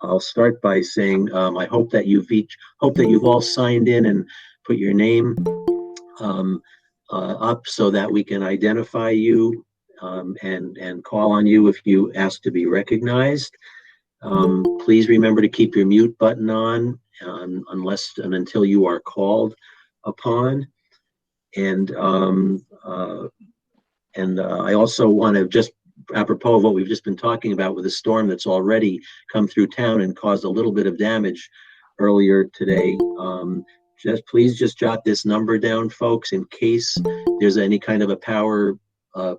I'll start by saying I hope that you've all signed in and put your name up so that we can identify you and call on you if you ask to be recognized. Please remember to keep your mute button on unless and until you are called upon. And I also want to just, apropos of what we've just been talking about with the storm that's already come through town and caused a little bit of damage earlier today, please jot this number down, folks, in case there's any kind of a power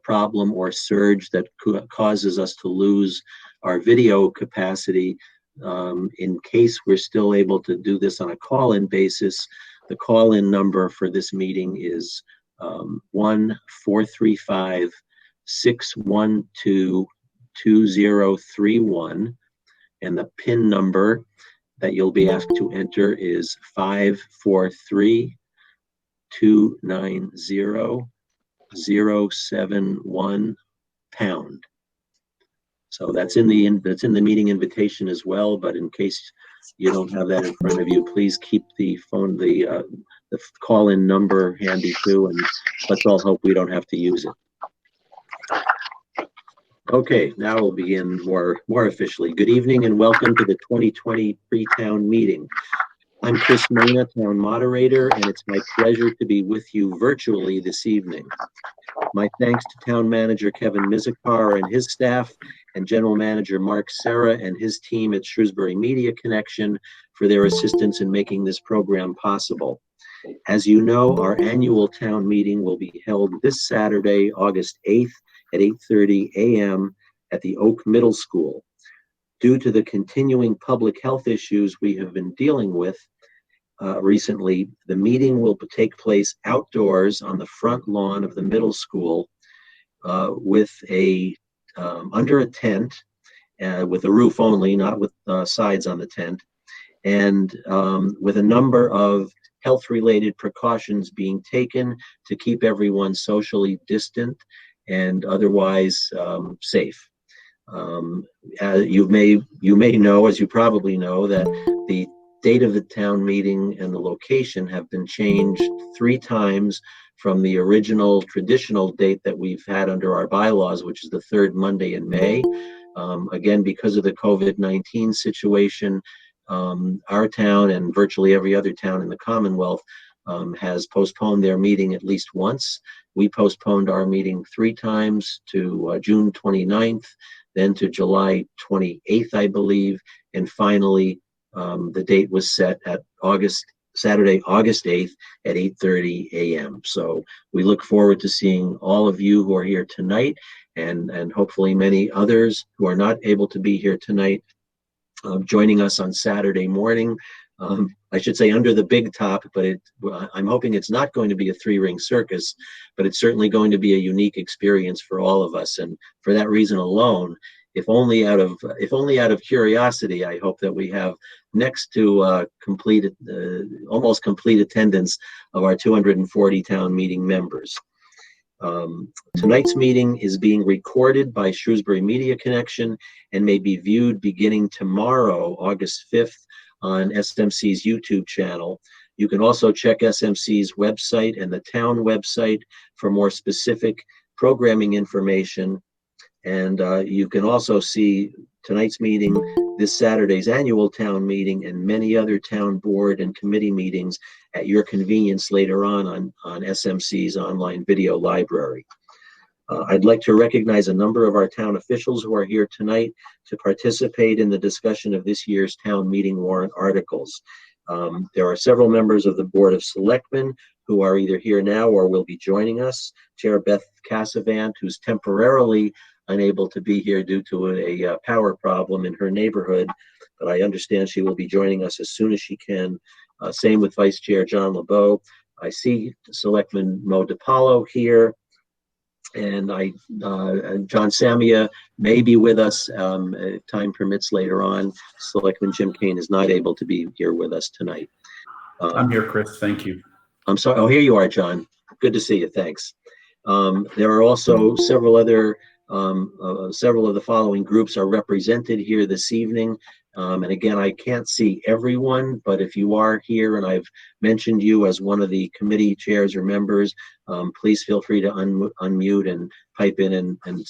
problem or surge that causes us to lose our video capacity. In case we're still able to do this on a call-in basis, the call-in number for this meeting is 1-435-612-2031, and the PIN number that you'll be asked to enter is 543-290-071#. So that's in the meeting invitation as well. But in case you don't have that in front of you, please keep the call-in number handy too, and let's all hope we don't have to use it. Okay, now we'll begin more officially. Good evening and welcome to the 2020 pre-town meeting. I'm Chris Marina, town moderator, and it's my pleasure to be with you virtually this evening. My thanks to town manager Kevin Mizikar and his staff, and general manager Mark Serra and his team at Shrewsbury Media Connection for their assistance in making this program possible. As you know, our annual town meeting will be held this Saturday, August 8th at 8:30 a.m. at the Oak Middle School. Due to the continuing public health issues we have been dealing with recently, the meeting will take place outdoors on the front lawn of the middle school with under a tent, with a roof only, not with sides on the tent, and with a number of health-related precautions being taken to keep everyone socially distant and otherwise safe. You may know, as you probably know, that the date of the town meeting and the location have been changed 3 times from the original traditional date that we've had under our bylaws, which is the 3rd Monday in May. Again, because of the COVID-19 situation, our town and virtually every other town in the Commonwealth has postponed their meeting at least once. We postponed our meeting 3 times to June 29th, then to July 28th, I believe, and finally the date was set at Saturday, August 8th at 8:30 a.m. So we look forward to seeing all of you who are here tonight, and hopefully many others who are not able to be here tonight joining us on Saturday morning. I should say under the big top, but I'm hoping it's not going to be a 3-ring circus, but it's certainly going to be a unique experience for all of us. And for that reason alone, if only out of curiosity, I hope that we have next to almost complete attendance of our 240 town meeting members. Tonight's meeting is being recorded by Shrewsbury Media Connection and may be viewed beginning tomorrow, August 5th, on SMC's YouTube channel. You can also check SMC's website and the town website for more specific programming information. And you can also see tonight's meeting, this Saturday's annual town meeting, and many other town board and committee meetings at your convenience later on SMC's online video library. I'd like to recognize a number of our town officials who are here tonight to participate in the discussion of this year's town meeting warrant articles. There are several members of the Board of Selectmen who are either here now or will be joining us. Chair Beth Cassavant, who's temporarily unable to be here due to a power problem in her neighborhood, but I understand she will be joining us as soon as she can. Same with Vice Chair John LeBeau. I see Selectman Mo DiPaolo here, and John Samia may be with us if time permits later on. Selectman Jim Kane is not able to be here with us tonight. I'm here, Chris. Thank you. I'm sorry. Oh, here you are, John. Good to see you. Thanks. There are also several of the following groups are represented here this evening. And again, I can't see everyone, but if you are here and I've mentioned you as one of the committee chairs or members, please feel free to unmute and pipe in and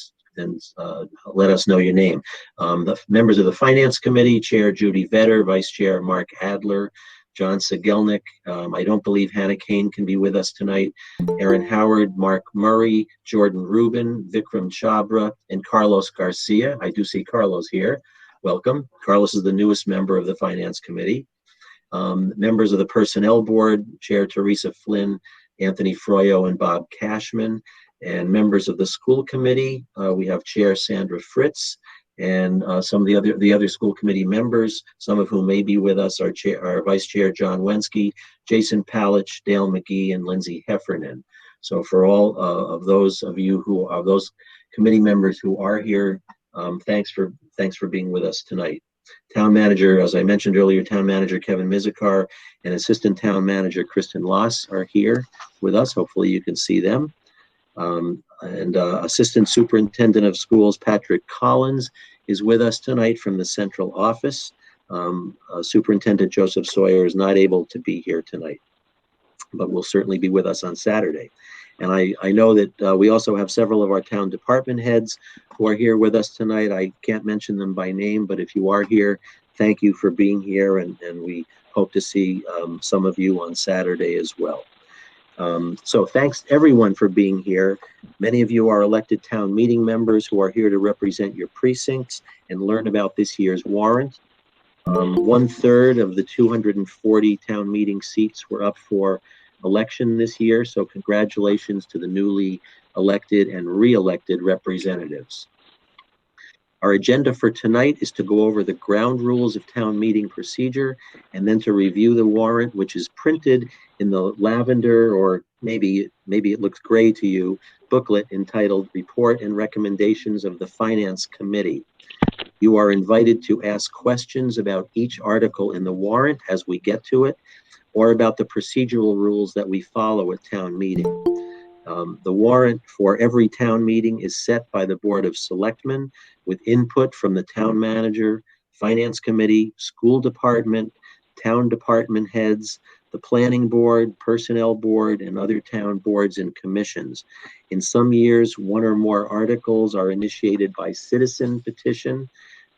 let us know your name. The members of the Finance Committee, Chair Judy Vetter, Vice Chair Mark Adler, John Sigilnik. I don't believe Hannah Kane can be with us tonight. Aaron Howard, Mark Murray, Jordan Rubin, Vikram Chabra, and Carlos Garcia. I do see Carlos here. Welcome. Carlos is the newest member of the Finance Committee. Members of the Personnel Board, Chair Teresa Flynn, Anthony Froyo, and Bob Cashman. And members of the School Committee, we have Chair Sandra Fritz, and some of the other school committee members, some of whom may be with us, are Vice Chair John Wensky, Jason Palich, Dale McGee, and Lindsay Heffernan. So for all of those of you who are those committee members who are here, thanks for being with us tonight. Town Manager, as I mentioned earlier, Town Manager Kevin Mizikar and Assistant Town Manager Kristen Loss are here with us. Hopefully you can see them. Assistant Superintendent of Schools Patrick Collins is with us tonight from the central office. Superintendent Joseph Sawyer is not able to be here tonight, but will certainly be with us on Saturday. And I know that we also have several of our town department heads who are here with us tonight. I can't mention them by name, but if you are here, thank you for being here, and we hope to see some of you on Saturday as well. So thanks everyone for being here. Many of you are elected town meeting members who are here to represent your precincts and learn about this year's warrant. 1/3 of the 240 town meeting seats were up for election this year, so congratulations to the newly elected and re-elected representatives. Our agenda for tonight is to go over the ground rules of town meeting procedure and then to review the warrant, which is printed in the lavender, or maybe it looks gray to you, booklet entitled Report and Recommendations of the Finance Committee. You are invited to ask questions about each article in the warrant as we get to it, or about the procedural rules that we follow at town meeting. The warrant for every town meeting is set by the Board of Selectmen with input from the town manager, Finance Committee, School Department, town department heads, the Planning Board, Personnel Board, and other town boards and commissions. In some years, one or more articles are initiated by citizen petition.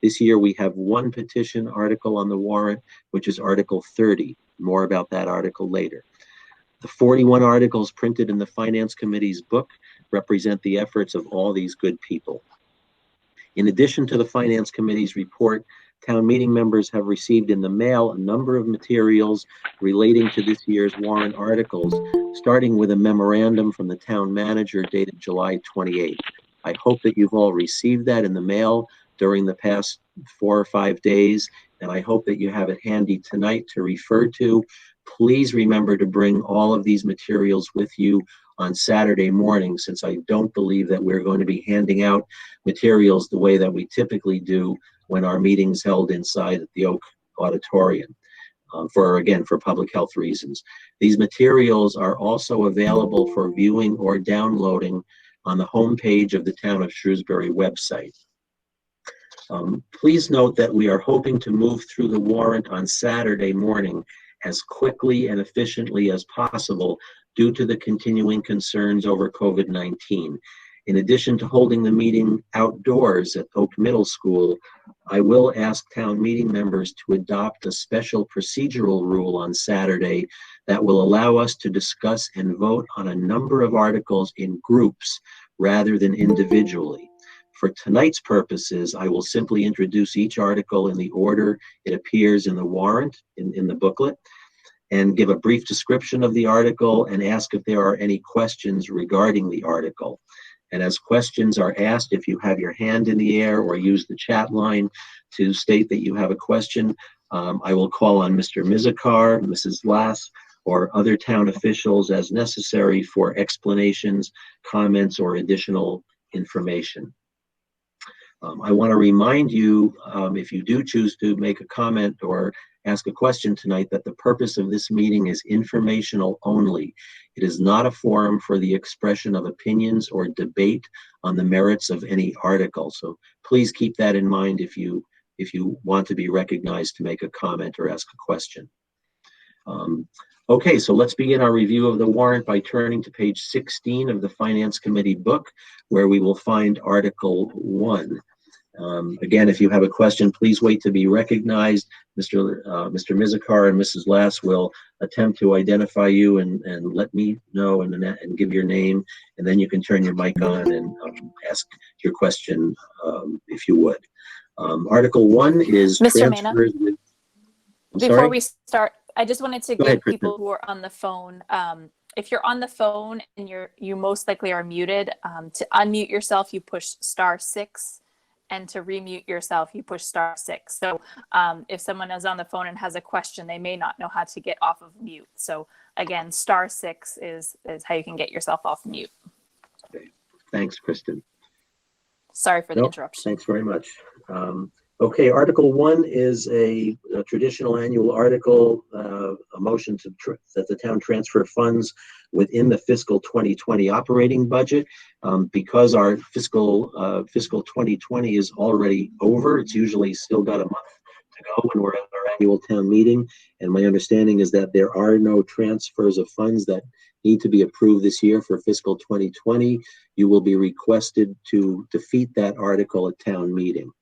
This year, we have one petition article on the warrant, which is Article 30. More about that article later. The 41 articles printed in the Finance Committee's book represent the efforts of all these good people. In addition to the Finance Committee's report, town meeting members have received in the mail a number of materials relating to this year's warrant articles, starting with a memorandum from the town manager dated July 28th. I hope that you've all received that in the mail during the past 4 or 5 days, and I hope that you have it handy tonight to refer to. Please remember to bring all of these materials with you on Saturday morning, since I don't believe that we're going to be handing out materials the way that we typically do when our meeting's held inside at the Oak Auditorium, for public health reasons. These materials are also available for viewing or downloading on the homepage of the Town of Shrewsbury website. Please note that we are hoping to move through the warrant on Saturday morning as quickly and efficiently as possible due to the continuing concerns over COVID-19. In addition to holding the meeting outdoors at Oak Middle School, I will ask town meeting members to adopt a special procedural rule on Saturday that will allow us to discuss and vote on a number of articles in groups rather than individually. For tonight's purposes, I will simply introduce each article in the order it appears in the warrant, in the booklet, and give a brief description of the article and ask if there are any questions regarding the article. And as questions are asked, if you have your hand in the air or use the chat line to state that you have a question, I will call on Mr. Mizikar, Mrs. Lass, or other town officials as necessary for explanations, comments, or additional information. I want to remind you, if you do choose to make a comment or ask a question tonight, that the purpose of this meeting is informational only. It is not a forum for the expression of opinions or debate on the merits of any article. So please keep that in mind if you if you want to be recognized to make a comment or ask a question. Okay, so let's begin our review of the warrant by turning to page 16 of the Finance Committee book, where we will find Article 1. Again, if you have a question, please wait to be recognized. Mr. Mizikar and Mrs. Lass will attempt to identify you and let me know and give your name, and then you can turn your mic on and ask your question if you would. Article 1 is Mr. Mena, transfers. before we start, I just wanted to Go give ahead, people who are on the phone, if you're on the phone and you most likely are muted, to unmute yourself, you push *6, and to remute yourself, you push *6. So if someone is on the phone and has a question, they may not know how to get off of mute. So again, *6 is how you can get yourself off mute. Okay. Thanks, Kristen. Sorry for the interruption. Thanks very much. Okay, Article 1 is a traditional annual article, a motion that the town transfer funds within the fiscal 2020 operating budget. Because our fiscal 2020 is already over, it's usually still got a month to go when we're at our annual town meeting. And my understanding is that there are no transfers of funds that need to be approved this year for fiscal 2020. You will be requested to defeat that article at town meeting.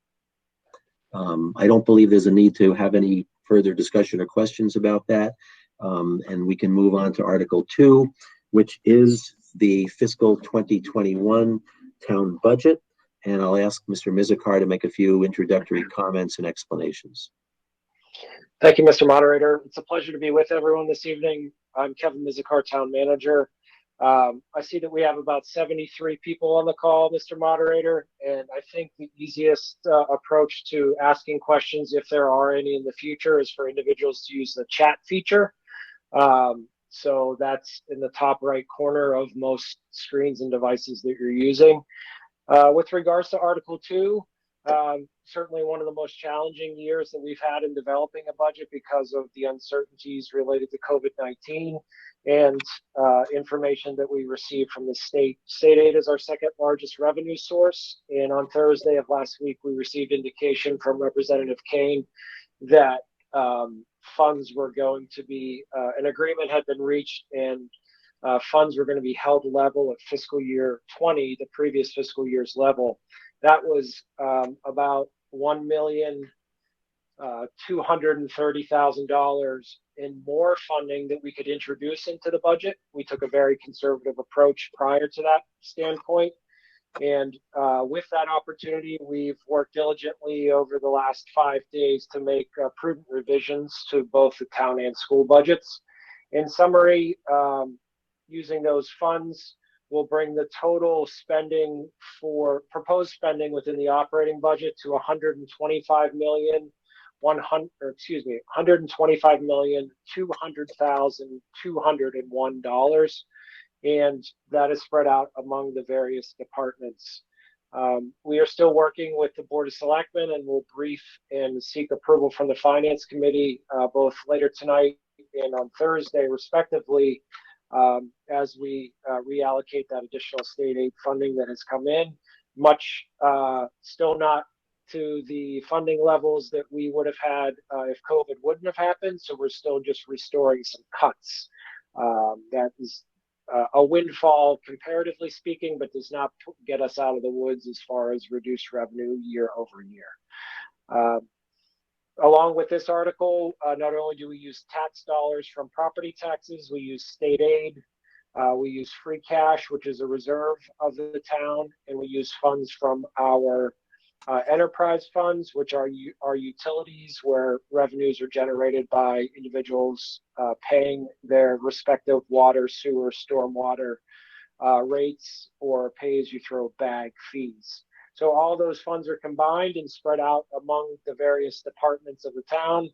I don't believe there's a need to have any further discussion or questions about that. And we can move on to Article 2, which is the fiscal 2021 town budget. And I'll ask Mr. Mizikar to make a few introductory comments and explanations. Thank you, Mr. Moderator. It's a pleasure to be with everyone this evening. I'm Kevin Mizikar, Town Manager. I see that we have about 73 people on the call, Mr. Moderator, and I think the easiest approach to asking questions, if there are any in the future, is for individuals to use the chat feature. So that's in the top right corner of most screens and devices that you're using. With regards to Article 2, certainly one of the most challenging years that we've had in developing a budget because of the uncertainties related to COVID-19 and information that we received from the state. State aid is our second largest revenue source. And on Thursday of last week, we received indication from Representative Kane that funds were going to be, an agreement had been reached, and funds were going to be held level at fiscal year 20, the previous fiscal year's level. That was about $1,230,000 in more funding that we could introduce into the budget. We took a very conservative approach prior to that standpoint. And with that opportunity, we've worked diligently over the last 5 days to make prudent revisions to both the town and school budgets. In summary, using those funds will bring the total spending for proposed spending within the operating budget to $125,200,201, and that is spread out among the various departments. We are still working with the Board of Selectmen, and we'll brief and seek approval from the Finance Committee both later tonight and on Thursday, respectively, as we reallocate that additional state aid funding that has come in. Much still not to the funding levels that we would have had if COVID wouldn't have happened. So we're still just restoring some cuts. That is a windfall, comparatively speaking, but does not get us out of the woods as far as reduced revenue year over year. Along with this article, not only do we use tax dollars from property taxes, we use state aid, we use free cash, which is a reserve of the town, and we use funds from our enterprise funds, which are utilities where revenues are generated by individuals paying their respective water, sewer, stormwater rates, or pay-as-you-throw bag fees. So all those funds are combined and spread out among the various departments of the town.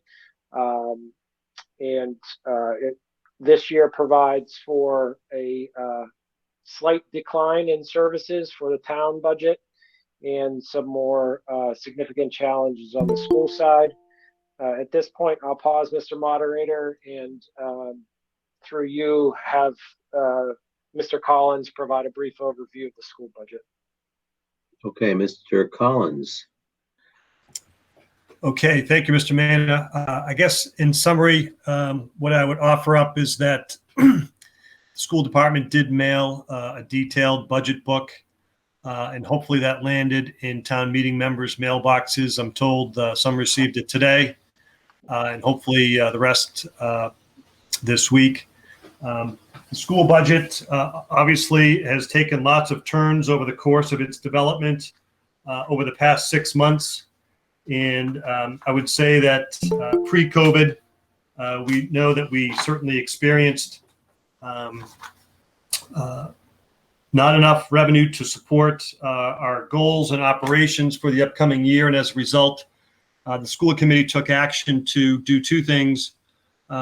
This year provides for a slight decline in services for the town budget and some more significant challenges on the school side. At this point, I'll pause, Mr. Moderator, and through you have Mr. Collins provide a brief overview of the school budget. Okay, Mr. Collins. Okay, thank you, Mr. Manna. I guess in summary, what I would offer up is that the school department did mail a detailed budget book, and hopefully that landed in town meeting members' mailboxes. I'm told some received it today, and hopefully the rest this week. The school budget obviously has taken lots of turns over the course of its development over the past 6 months. And I would say that pre-COVID, we know that we certainly experienced not enough revenue to support our goals and operations for the upcoming year. And as a result, the school committee took action to do two things,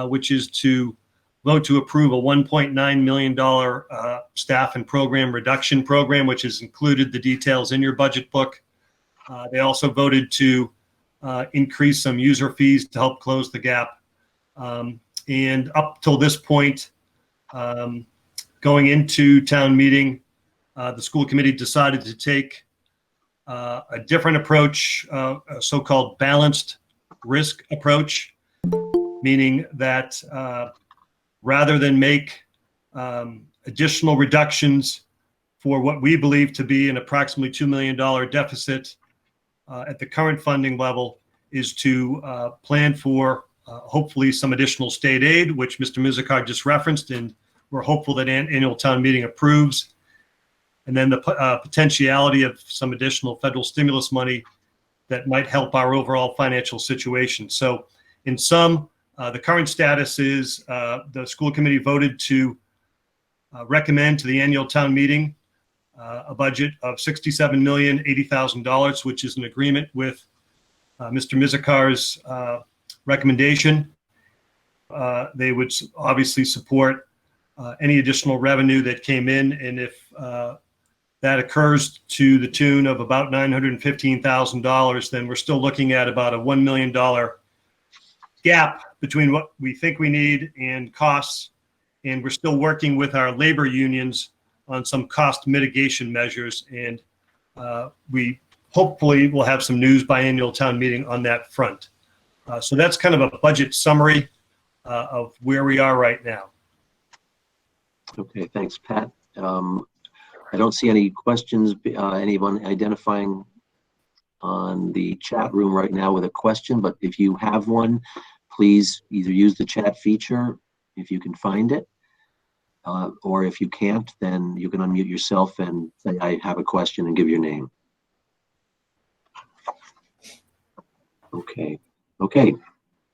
which is to vote to approve a $1.9 million staff and program reduction program, which has included the details in your budget book. They also voted to increase some user fees to help close the gap. And up till this point, going into town meeting, the school committee decided to take a different approach, a so-called balanced risk approach, meaning that rather than make additional reductions for what we believe to be an approximately $2 million deficit at the current funding level, is to plan for hopefully some additional state aid, which Mr. Mizikar just referenced, and we're hopeful that annual town meeting approves. And then the potentiality of some additional federal stimulus money that might help our overall financial situation. So in sum, the current status is the school committee voted to recommend to the annual town meeting a budget of $67,080,000, which is an agreement with Mr. Mizikar's recommendation. They would obviously support any additional revenue that came in, and if that occurs to the tune of about $915,000, then we're still looking at about a $1 million gap between what we think we need and costs, and we're still working with our labor unions on some cost mitigation measures, and we hopefully will have some news by annual town meeting on that front. So that's kind of a budget summary of where we are right now. Okay, thanks, Pat. I don't see any questions, anyone identifying on the chat room right now with a question, but if you have one, please either use the chat feature if you can find it, or if you can't, then you can unmute yourself and say, I have a question, and give your name. Okay,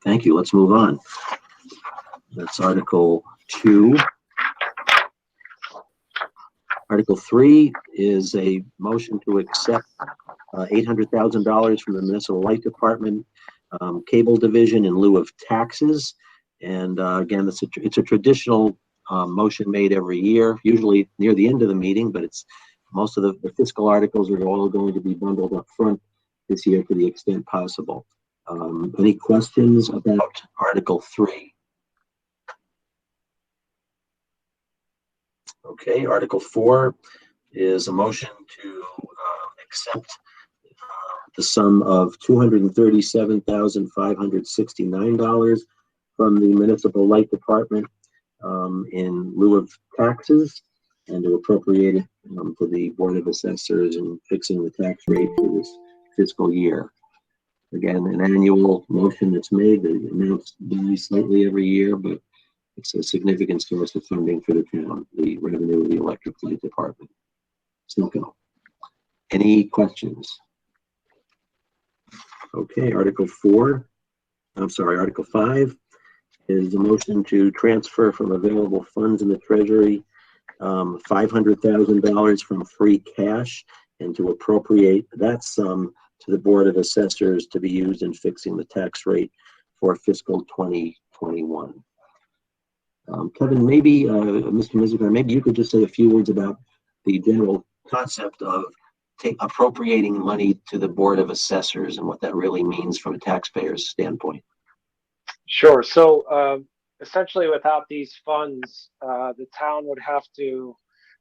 thank you. Let's move on. That's Article 2. Article 3 is a motion to accept $800,000 from the Municipal Light Department Cable Division in lieu of taxes. And again, it's a traditional motion made every year, usually near the end of the meeting, but it's most of the fiscal articles are all going to be bundled up front this year to the extent possible. Any questions about Article 3? Okay, Article 4 is a motion to accept the sum of $237,569 from the Municipal Light Department in lieu of taxes, and to appropriate it to the Board of Assessors in fixing the tax rate for this fiscal year. Again, an annual motion that's made. The amounts vary slightly every year, but it's a significant source of funding for the town, the revenue of the electric light department. Simple. Any questions? Okay, Article 5 is a motion to transfer from available funds in the Treasury $500,000 from free cash, and to appropriate that sum to the Board of Assessors to be used in fixing the tax rate for fiscal 2021. Kevin, maybe, Mr. Mizikar, maybe you could just say a few words about the general concept of appropriating money to the Board of Assessors and what that really means from a taxpayer's standpoint. Sure. So essentially, without these funds, the town would have to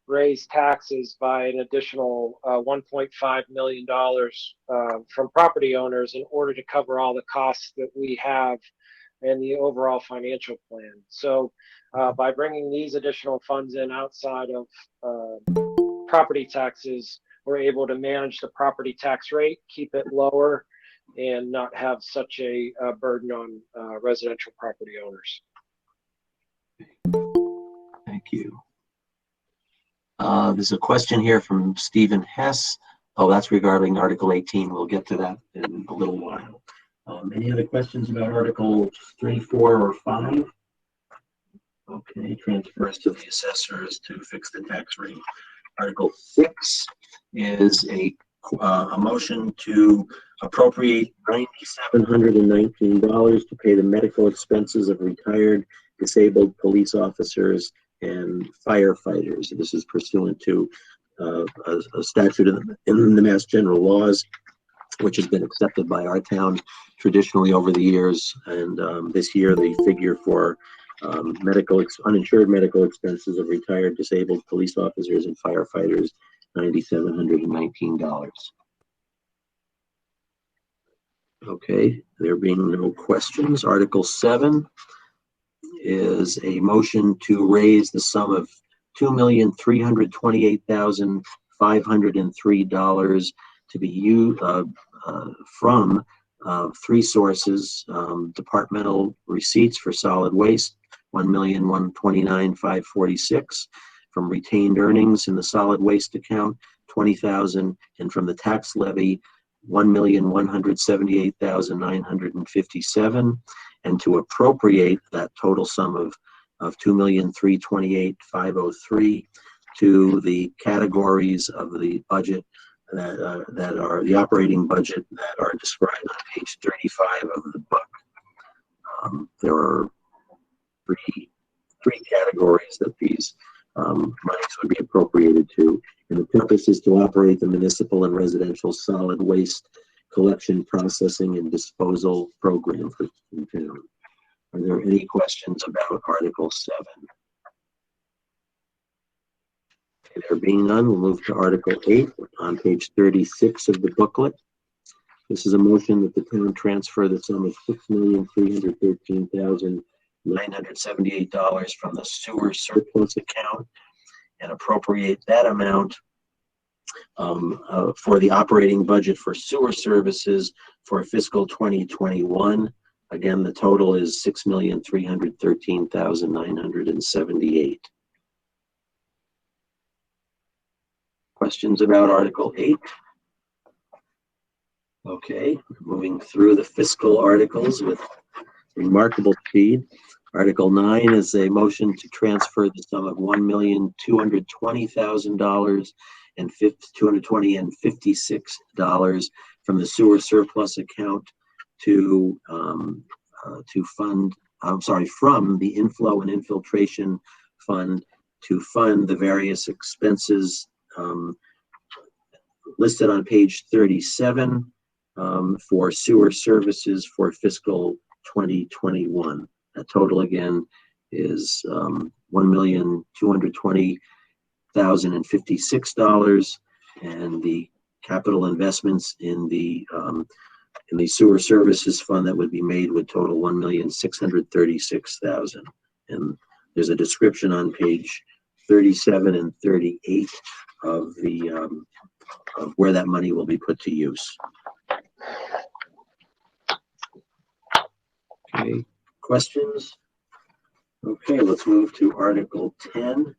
raise taxes by an additional $1.5 million from property owners in order to cover all the costs that we have and the overall financial plan. So by bringing these additional funds in outside of property taxes, we're able to manage the property tax rate, keep it lower, and not have such a burden on residential property owners. Thank you. There's a question here from Stephen Hess. Oh, that's regarding Article 18. We'll get to that in a little while. Any other questions about Articles 3, 4, or 5? Okay, transfers to the assessors to fix the tax rate. Article 6 is a motion to appropriate $9,719 to pay the medical expenses of retired disabled police officers and firefighters. This is pursuant to a statute in the Mass General Laws, which has been accepted by our town traditionally over the years. And this year, the figure for uninsured medical expenses of retired disabled police officers and firefighters, $9,719. Okay, there being no questions, Article 7 is a motion to raise the sum of $2,328,503 to be used from three sources: departmental receipts for solid waste, $1,129,546, from retained earnings in the solid waste account, $20,000, and from the tax levy, $1,178,957, and to appropriate that total sum of $2,328,503 to the categories of the budget that are the operating budget that are described on page 35 of the book. There are three categories that these monies would be appropriated to, and the purpose is to operate the municipal and residential solid waste collection, processing, and disposal program for the town. Are there any questions about Article 7? Okay, there being none, we'll move to Article 8 on page 36 of the booklet. This is a motion that the town transfer the sum of $6,313,978 from the sewer surplus account and appropriate that amount for the operating budget for sewer services for fiscal 2021. Again, the total is $6,313,978. Questions about Article 8? Okay, moving through the fiscal articles with remarkable speed. Article 9 is a motion to transfer the sum of $1,220,000 and $220.56 from the sewer surplus account from the inflow and infiltration fund to fund the various expenses listed on page 37 for sewer services for fiscal 2021. That total again is $1,220,056, and the capital investments in the sewer services fund that would be made would total $1,636,000. And there's a description on page 37 and 38 of the of where that money will be put to use. Okay, questions? Okay, let's move to Article 10.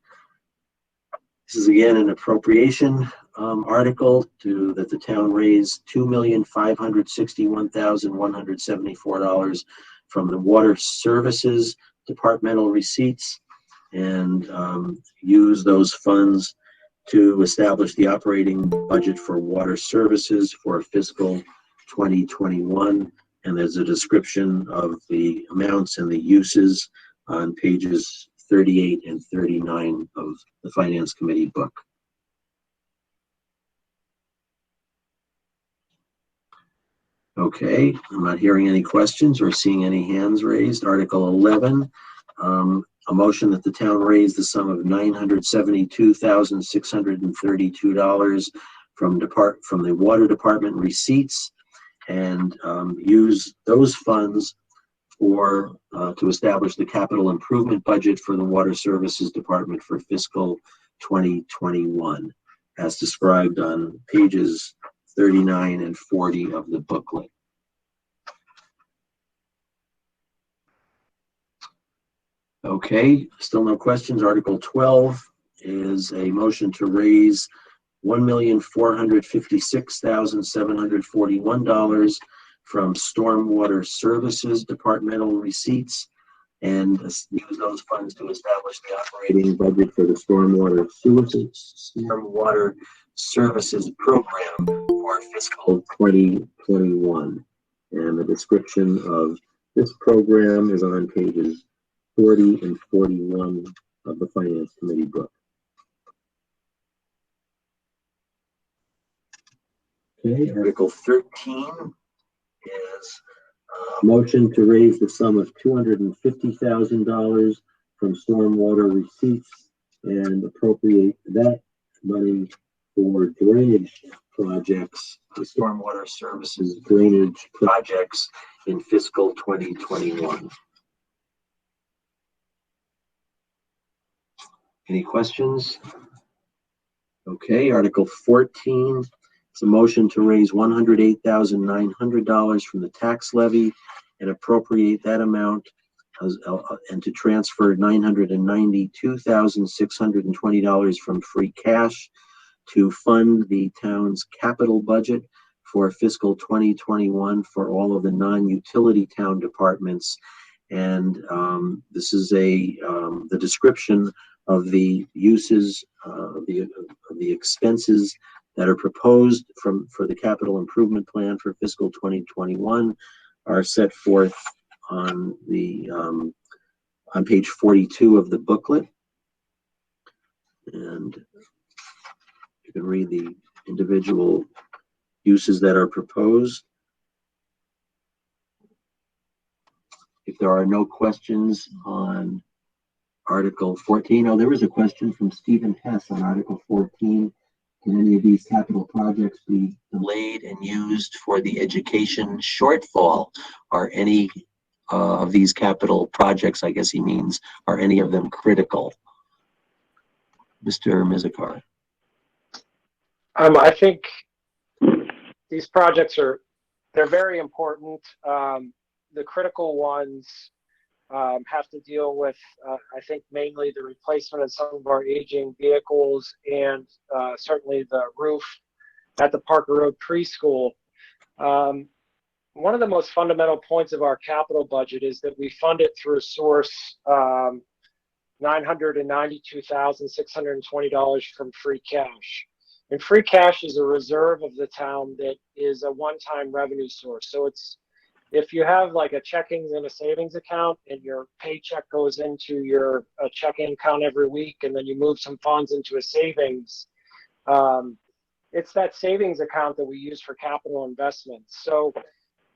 This is again an appropriation article that the town raised $2,561,174 from the water services departmental receipts and use those funds to establish the operating budget for water services for fiscal 2021. And there's a description of the amounts and the uses on pages 38 and 39 of the Finance Committee book. Okay, I'm not hearing any questions or seeing any hands raised. Article 11 a motion that the town raise the sum of $972,632 from the water department receipts and use those funds to establish the capital improvement budget for the Water Services Department for fiscal 2021, as described on pages 39 and 40 of the booklet. Okay, still no questions. Article 12 is a motion to raise $1,456,741 from Stormwater Services departmental receipts and use those funds to establish the operating budget for the Stormwater Services program for fiscal 2021. And the description of this program is on pages 40 and 41 of the Finance Committee book. Okay, Article 13 is a motion to raise the sum of $250,000 from stormwater receipts and appropriate that money for drainage projects, the stormwater services drainage projects in fiscal 2021. Any questions? Okay, Article 14. It's a motion to raise $108,900 from the tax levy and appropriate that amount and to transfer $992,620 from free cash to fund the town's capital budget for fiscal 2021 for all of the non-utility town departments. And this is the description of the uses, the expenses that are proposed for the capital improvement plan for fiscal 2021 are set forth on page 42 of the booklet. And you can read the individual uses that are proposed. If there are no questions on Article 14, oh, there is a question from Stephen Hess on Article 14. Can any of these capital projects be delayed and used for the education shortfall? Are any of these capital projects, I guess he means, are any of them critical? Mr. Mizikar. I think these projects they're very important. The critical ones have to deal with, I think, mainly the replacement of some of our aging vehicles and certainly the roof at the Parker Road Preschool. One of the most fundamental points of our capital budget is that we fund it through a source, $992,620 from free cash. And free cash is a reserve of the town that is a one-time revenue source. So if you have like a checking and a savings account and your paycheck goes into your checking account every week and then you move some funds into a savings, it's that savings account that we use for capital investments. So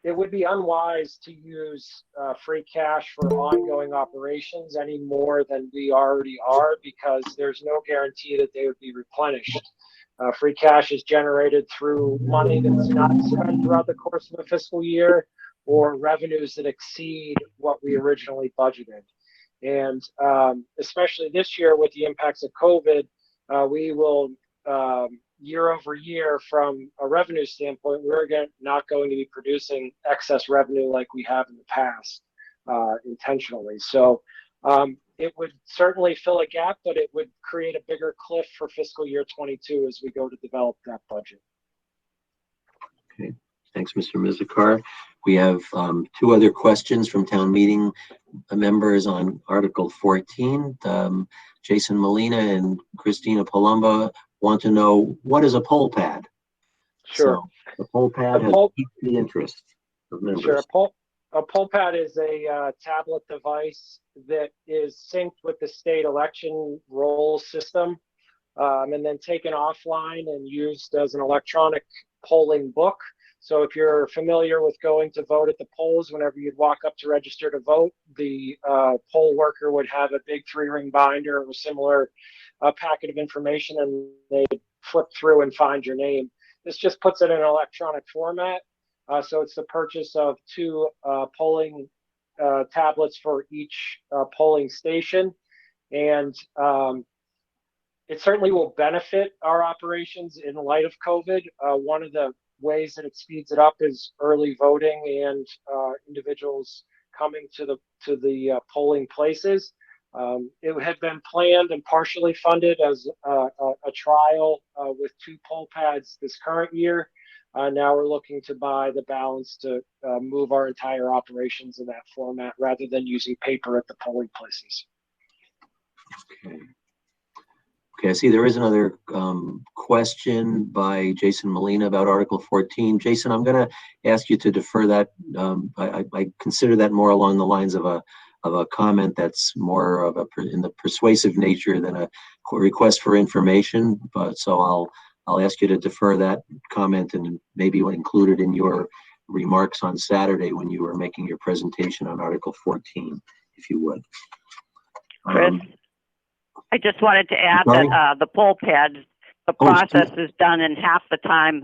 it would be unwise to use free cash for ongoing operations any more than we already are, because there's no guarantee that they would be replenished. Free cash is generated through money that's not spent throughout the course of a fiscal year, or revenues that exceed what we originally budgeted. And especially this year with the impacts of COVID, we will, year over year, from a revenue standpoint, we're not going to be producing excess revenue like we have in the past intentionally. So it would certainly fill a gap, but it would create a bigger cliff for fiscal year 22 as we go to develop that budget. Okay. Thanks, Mr. Mizikar. We have two other questions from town meeting members on Article 14. Jason Molina and Christina Palumbo want to know, what is a poll pad? Sure. So, a poll pad has piqued the interest of members. Sure. A poll pad is a tablet device that is synced with the state election roll system, and then taken offline and used as an electronic polling book. So if you're familiar with going to vote at the polls, whenever you'd walk up to register to vote, the poll worker would have a big 3-ring binder or similar packet of information, and they'd flip through and find your name. This just puts it in an electronic format. So it's the purchase of 2 polling tablets for each polling station. And it certainly will benefit our operations in light of COVID. One of the ways that it speeds it up is early voting and individuals coming to the polling places. It had been planned and partially funded as a trial with 2 poll pads this current year. Now we're looking to buy the balance to move our entire operations in that format rather than using paper at the polling places. Okay, I see there is another question by Jason Molina about Article 14. Jason, I'm going to ask you to defer that. I consider that more along the lines of a comment that's more of in the persuasive nature than a request for information. But so I'll ask you to defer that comment and maybe include it in your remarks on Saturday when you were making your presentation on Article 14, if you would. Chris, I just wanted to add that the poll pad, the process is done in half the time.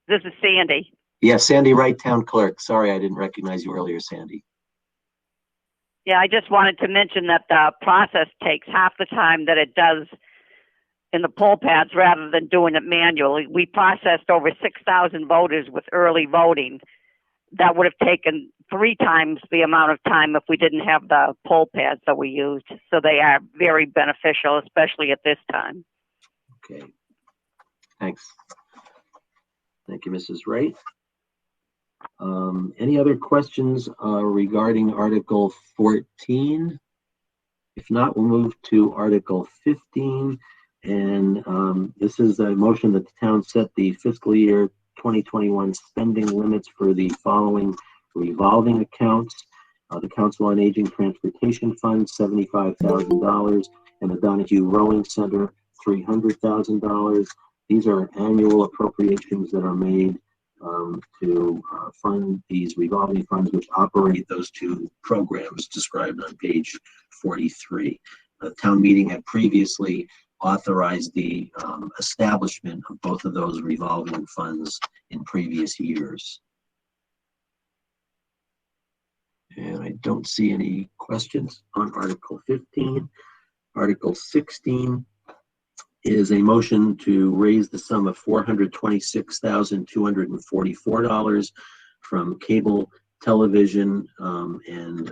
This is Sandy. Yeah, Sandy Wright, Town Clerk. Sorry, I didn't recognize you earlier, Sandy. Yeah, I just wanted to mention that the process takes half the time that it does in the poll pads rather than doing it manually. We processed over 6,000 voters with early voting. That would have taken 3 times the amount of time if we didn't have the poll pads that we used. So they are very beneficial, especially at this time. Okay. Thanks. Thank you, Mrs. Wright. Any other questions regarding Article 14? If not, we'll move to Article 15. And this is a motion that the town set the fiscal year 2021 spending limits for the following revolving accounts. The Council on Aging Transportation Fund, $75,000, and the Donahue Rowing Center, $300,000. These are annual appropriations that are made to fund these revolving funds which operate those 2 programs described on page 43. The town meeting had previously authorized the establishment of both of those revolving funds in previous years. And I don't see any questions on Article 15. Article 16 is a motion to raise the sum of $426,244 from cable television and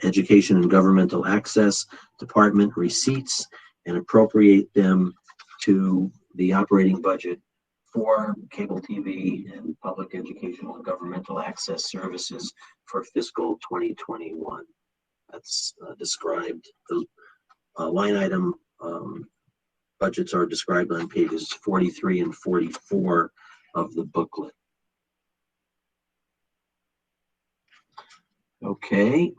education and governmental access department receipts and appropriate them to the operating budget for cable TV and public educational and governmental access services for fiscal 2021. That's described. Those line item budgets are described on pages 43 and 44 of the booklet. Okay,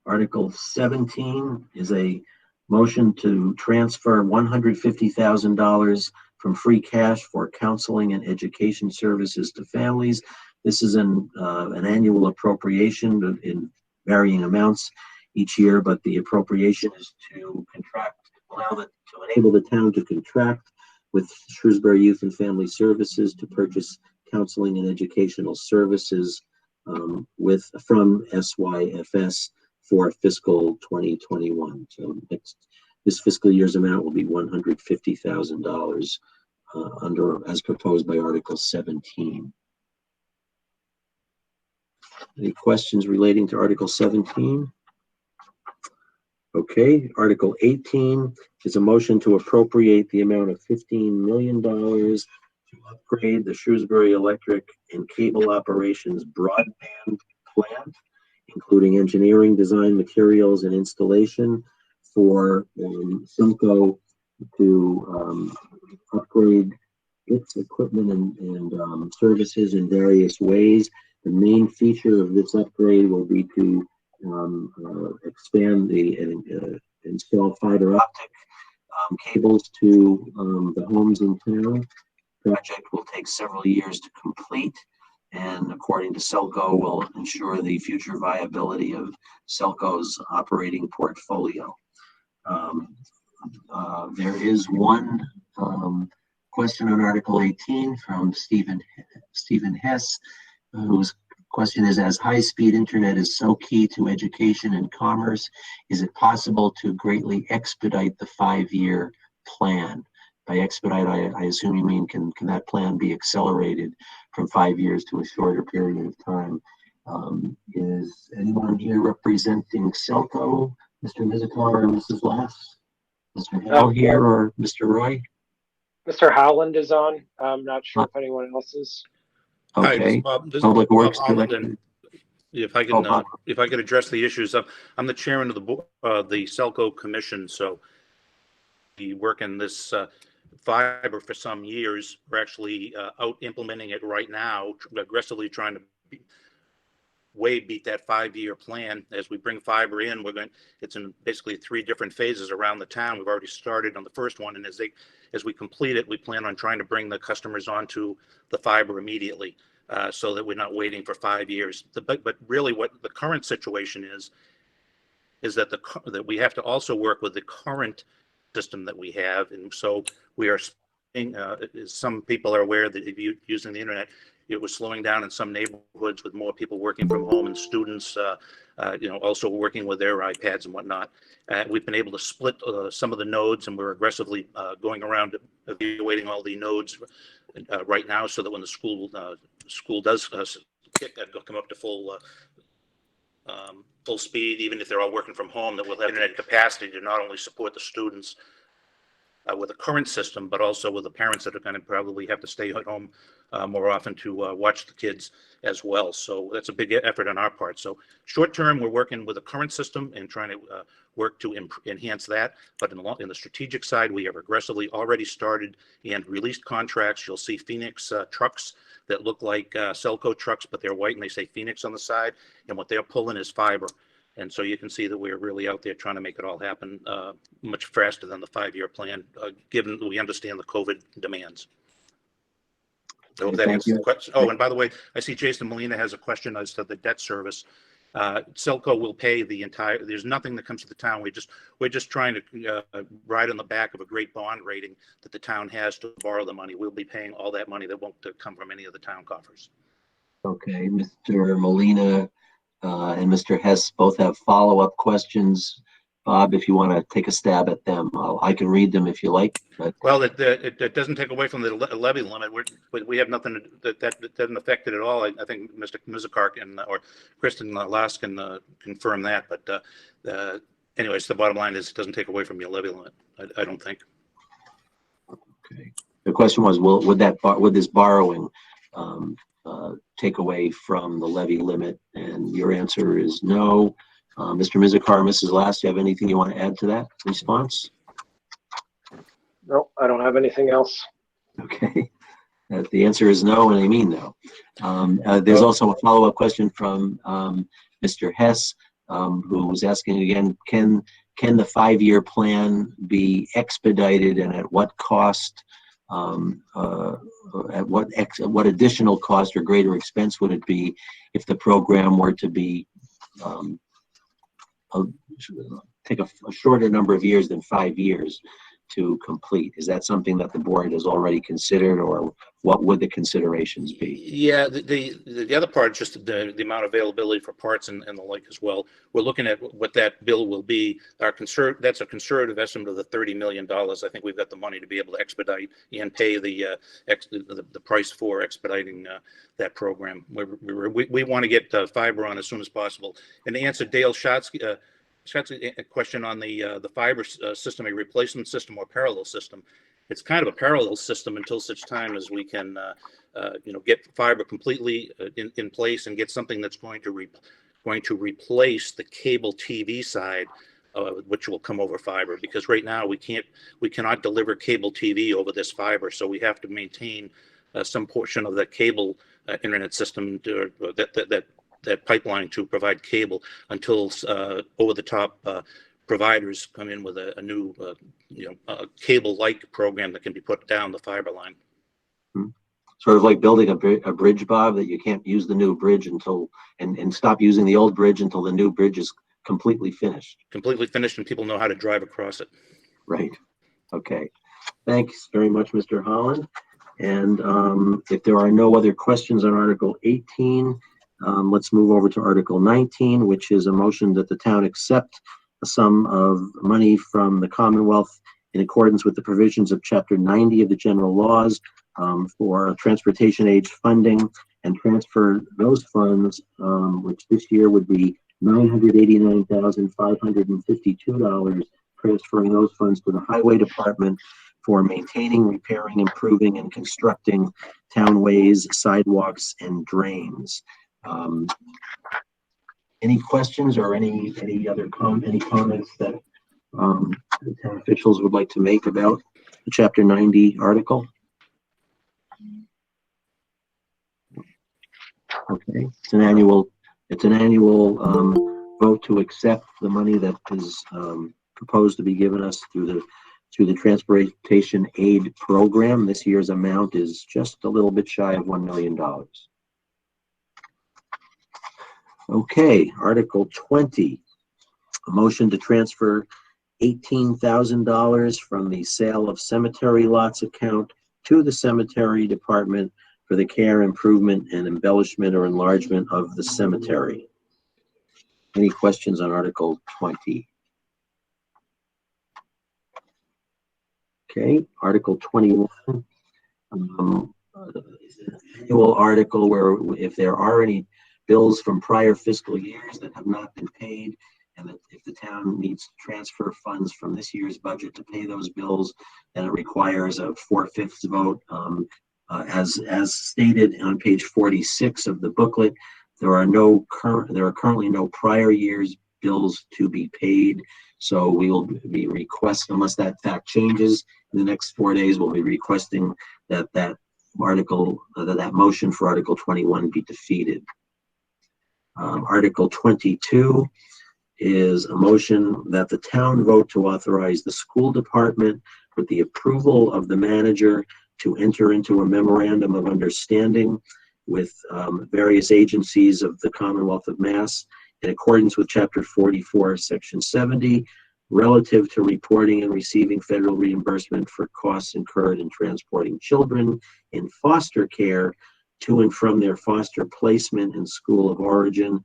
Article 17 is a motion to transfer $150,000 from free cash for counseling and education services to families. This is an annual appropriation in varying amounts each year, but the appropriation is to enable the town to contract with Shrewsbury Youth and Family Services to purchase counseling and educational services from SYFS for fiscal 2021. So this fiscal year's amount will be $150,000 as proposed by Article 17. Any questions relating to Article 17? Okay, Article 18 is a motion to appropriate the amount of $15 million to upgrade the Shrewsbury Electric and Cable Operations broadband plant, including engineering, design, materials, and installation for Simco to upgrade its equipment and services in various ways. The main feature of this upgrade will be to expand install fiber optic cables to the homes in town. The project will take several years to complete, and according to Selco, will ensure the future viability of Selco's operating portfolio. There is one question on Article 18 from Stephen Hess, whose question is, as high-speed internet is so key to education and commerce, is it possible to greatly expedite the 5-year plan? By expedite, I assume you mean can that plan be accelerated from 5 years to a shorter period of time? Is anyone here representing Selco, Mr. Mizikar or Mrs. Lass? Mr. Hall here or Mr. Roy? Mr. Howland is on. I'm not sure if anyone else is. Okay. Hi, this is Public Works Holland, Director. and if I can address the issues, I'm the chairman of the Selco Commission, so we work in this fiber for some years. We're actually out implementing it right now, aggressively trying to beat that 5-year plan. As we bring fiber in, it's in basically 3 different phases around the town. We've already started on the first one, and as we complete it, we plan on trying to bring the customers onto the fiber immediately, so that we're not waiting for 5 years. But really what the current situation is that that we have to also work with the current system that we have. And so we are spending, some people are aware that if you're using the internet, it was slowing down in some neighborhoods with more people working from home and students, also working with their iPads and whatnot. We've been able to split some of the nodes, and we're aggressively going around evaluating all the nodes right now, so that when the school does come up to full speed, even if they're all working from home, that we'll have internet capacity to not only support the students with the current system, but also with the parents that are going to probably have to stay at home more often to watch the kids as well. So that's a big effort on our part. So short term, we're working with the current system and trying to work to enhance that. But in the strategic side, we have aggressively already started and released contracts. You'll see Phoenix trucks that look like Selco trucks, but they're white and they say Phoenix on the side. And what they're pulling is fiber. And so you can see that we're really out there trying to make it all happen much faster than the 5-year plan, given that we understand the COVID demands. I hope that answers the question. Oh, and by the way, I see Jason Molina has a question as to the debt service. Selco will pay the entire, there's nothing that comes to the town. We're just trying to ride on the back of a great bond rating that the town has to borrow the money. We'll be paying all that money that won't come from any of the town coffers. Okay, Mr. Molina and Mr. Hess both have follow-up questions. Bob, if you want to take a stab at them, I can read them if you like. But... Well, it doesn't take away from the levy limit. We have nothing that doesn't affect it at all. I think Mr. Mizikar or Kristen Lass can confirm that. But anyways, the bottom line is it doesn't take away from your levy limit. I don't think. Okay. The question was, would this borrowing take away from the levy limit? And your answer is no. Mr. Mizikar, Mrs. Lass, do you have anything you want to add to that response? No, I don't have anything else. Okay. The answer is no, and I mean no. There's also a follow-up question from Mr. Hess, who was asking again, can the 5-year plan be expedited, and at what cost? At what additional cost or greater expense would it be if the program were to be take a shorter number of years than 5 years to complete? Is that something that the board has already considered, or what would the considerations be? Yeah, the other part is just the amount of availability for parts and the like as well. We're looking at what that bill will be. That's a conservative estimate of the $30 million. I think we've got the money to be able to expedite and pay the price for expediting that program. We want to get fiber on as soon as possible. And to answer Dale Scott's question on the fiber system, a replacement system or parallel system, it's kind of a parallel system until such time as we can, get fiber completely in place and get something that's going to replace the cable TV side, which will come over fiber. Because right now we cannot deliver cable TV over this fiber, so we have to maintain some portion of the cable internet system that pipeline to provide cable until over-the-top providers come in with a new, cable-like program that can be put down the fiber line. sort of like building a bridge, Bob, that you can't use the new bridge until, and stop using the old bridge until the new bridge is completely finished. Completely finished and people know how to drive across it. Right. Okay. Thanks very much, Mr. Holland. And if there are no other questions on Article 18, let's move over to Article 19, which is a motion that the town accept a sum of money from the Commonwealth in accordance with the provisions of Chapter 90 of the General Laws for transportation age funding, and transfer those funds, which this year would be $989,552, transferring those funds to the Highway Department for maintaining, repairing, improving, and constructing townways, sidewalks, and drains. Any questions or any other comments that the town officials would like to make about the Chapter 90 article? Okay, it's an annual vote to accept the money that is proposed to be given us through the Transportation Aid Program. This year's amount is just a little bit shy of $1 million. Okay, Article 20, a motion to transfer $18,000 from the sale of cemetery lots account to the Cemetery Department for the care, improvement, and embellishment or enlargement of the cemetery. Any questions on Article 20? Okay, Article 21, annual article where if there are any bills from prior fiscal years that have not been paid, and that if the town needs to transfer funds from this year's budget to pay those bills, then it requires a 4/5 vote. As stated on page 46 of the booklet, there are currently no prior year's bills to be paid. So we will be requesting, unless that fact changes in the next 4 days, we'll be requesting that that motion for Article 21 be defeated. Article 22 is a motion that the town vote to authorize the school department with the approval of the manager to enter into a memorandum of understanding with various agencies of the Commonwealth of Mass in accordance with Chapter 44, Section 70, relative to reporting and receiving federal reimbursement for costs incurred in transporting children in foster care to and from their foster placement in school of origin.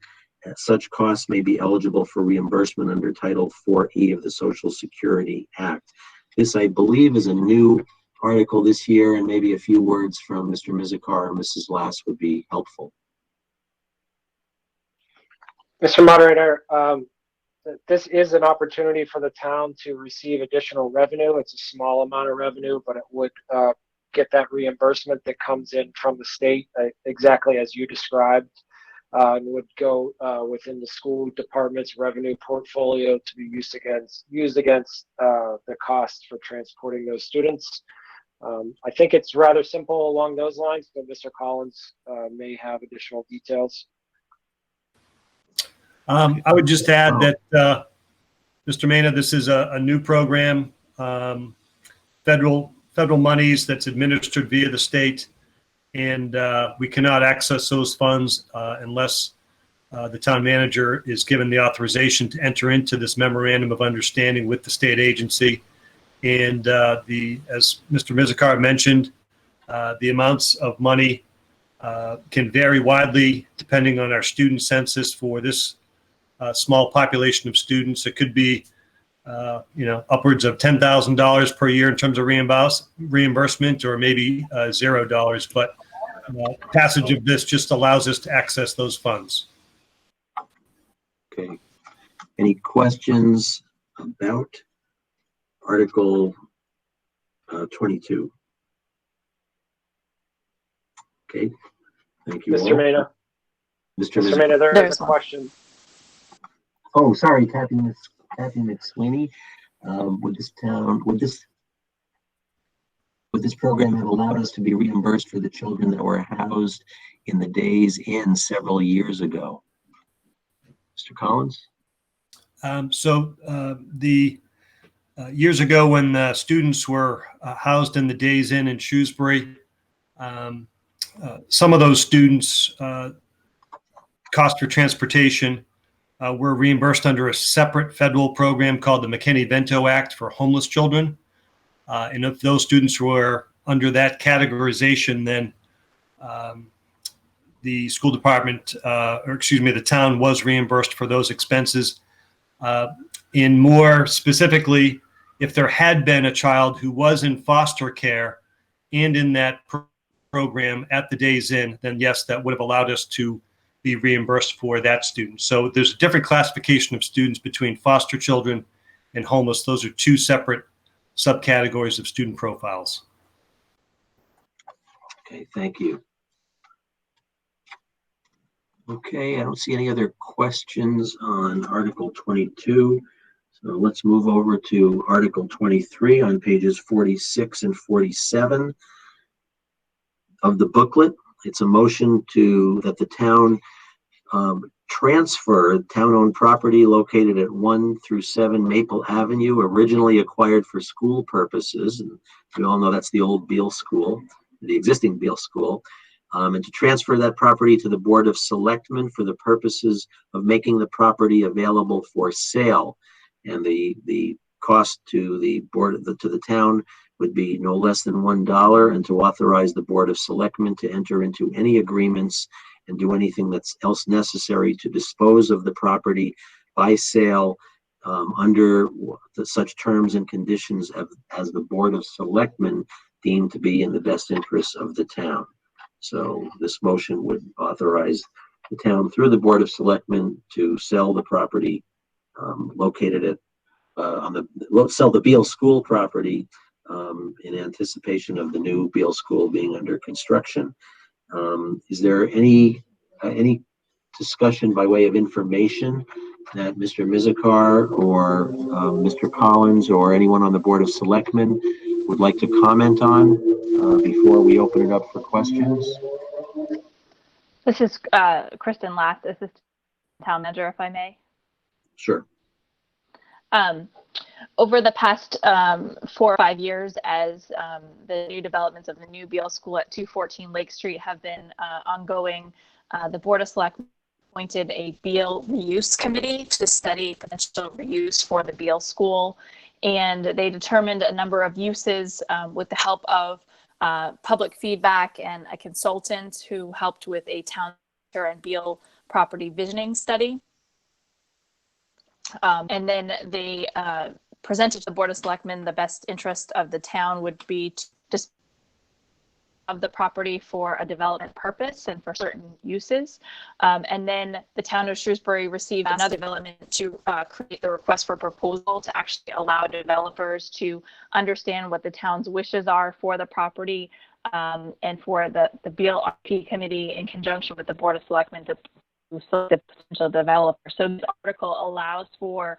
Such costs may be eligible for reimbursement under Title 4E of the Social Security Act. This, I believe, is a new article this year, and maybe a few words from Mr. Mizikar or Mrs. Lass would be helpful. Mr. Moderator, this is an opportunity for the town to receive additional revenue. It's a small amount of revenue, but it would get that reimbursement that comes in from the state, exactly as you described, and would go within the school department's revenue portfolio to be used against the costs for transporting those students. I think it's rather simple along those lines, but Mr. Collins may have additional details. I would just add that, Mr. Mena, this is a new program, federal monies that's administered via the state, and we cannot access those funds unless the town manager is given the authorization to enter into this memorandum of understanding with the state agency. And as Mr. Mizikar mentioned, the amounts of money can vary widely depending on our student census for this small population of students. It could be, upwards of $10,000 per year in terms of reimbursement, or maybe $0. But passage of this just allows us to access those funds. Okay. Any questions about Article 22? Okay. Thank you. Mr. Mena. Mr. Mena, there is a question. Oh, sorry, Kathy McSweeney. Would this program have allowed us to be reimbursed for the children that were housed in the Days Inn several years ago? Mr. Collins? Years ago, when students were housed in the Days Inn in Shrewsbury, Some of those students, cost for transportation, were reimbursed under a separate federal program called the McKinney-Vento Act for homeless children. And if those students were under that categorization, then the school department, the town was reimbursed for those expenses. In more specifically, if there had been a child who was in foster care and in that program at the Days Inn, then yes, that would have allowed us to be reimbursed for that student. So there's a different classification of students between foster children and homeless. Those are two separate subcategories of student profiles. Okay, thank you. Okay, I don't see any other questions on Article 22. So let's move over to Article 23 on pages 46 and 47 of the booklet. It's a motion that the town transfer town-owned property located at 1 through 7 Maple Avenue, originally acquired for school purposes. And we all know that's the old Beale School, the existing Beale School. And to transfer that property to the Board of Selectmen for the purposes of making the property available for sale. And the cost to the board, to the town, would be no less than $1, and to authorize the Board of Selectmen to enter into any agreements and do anything that's else necessary to dispose of the property by sale under such terms and conditions as the Board of Selectmen deem to be in the best interests of the town. So this motion would authorize the town through the Board of Selectmen to sell the property located at sell the Beale School property in anticipation of the new Beale School being under construction. Is there any discussion by way of information that Mr. Mizikar or Mr. Collins or anyone on the Board of Selectmen would like to comment on before we open it up for questions? This is Kristen Last, Assistant Town Manager, if I may. Sure. Over the past 4 or 5 years, as the new developments of the new Beale School at 214 Lake Street have been ongoing, the Board of Selectmen appointed a Beale Reuse Committee to study potential reuse for the Beale School. And they determined a number of uses with the help of public feedback and a consultant who helped with a town and Beale property visioning study. And then they presented to the Board of Selectmen the best interest of the town would be to dispose of the property for a development purpose and for certain uses. And then the town of Shrewsbury received another development to create the request for proposal to actually allow developers to understand what the town's wishes are for the property, and for the Beale RP committee in conjunction with the Board of Selectmen to select the potential developer. So this article allows for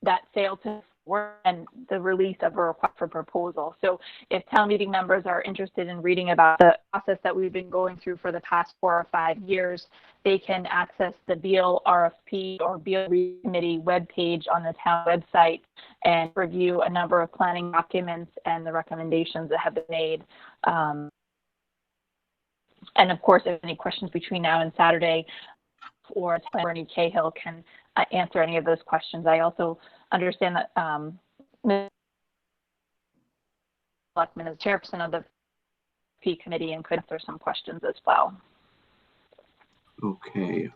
that sale to work and the release of a request for proposal. So if town meeting members are interested in reading about the process that we've been going through for the past 4 or 5 years, they can access the Beale RFP or Beale Committee webpage on the town website and review a number of planning documents and the recommendations that have been made. And of course, if any questions between now and Saturday, or Attorney Cahill can answer any of those questions. I also understand that Ms. Blackman is chairperson of the P committee and could answer some questions as well. Okay.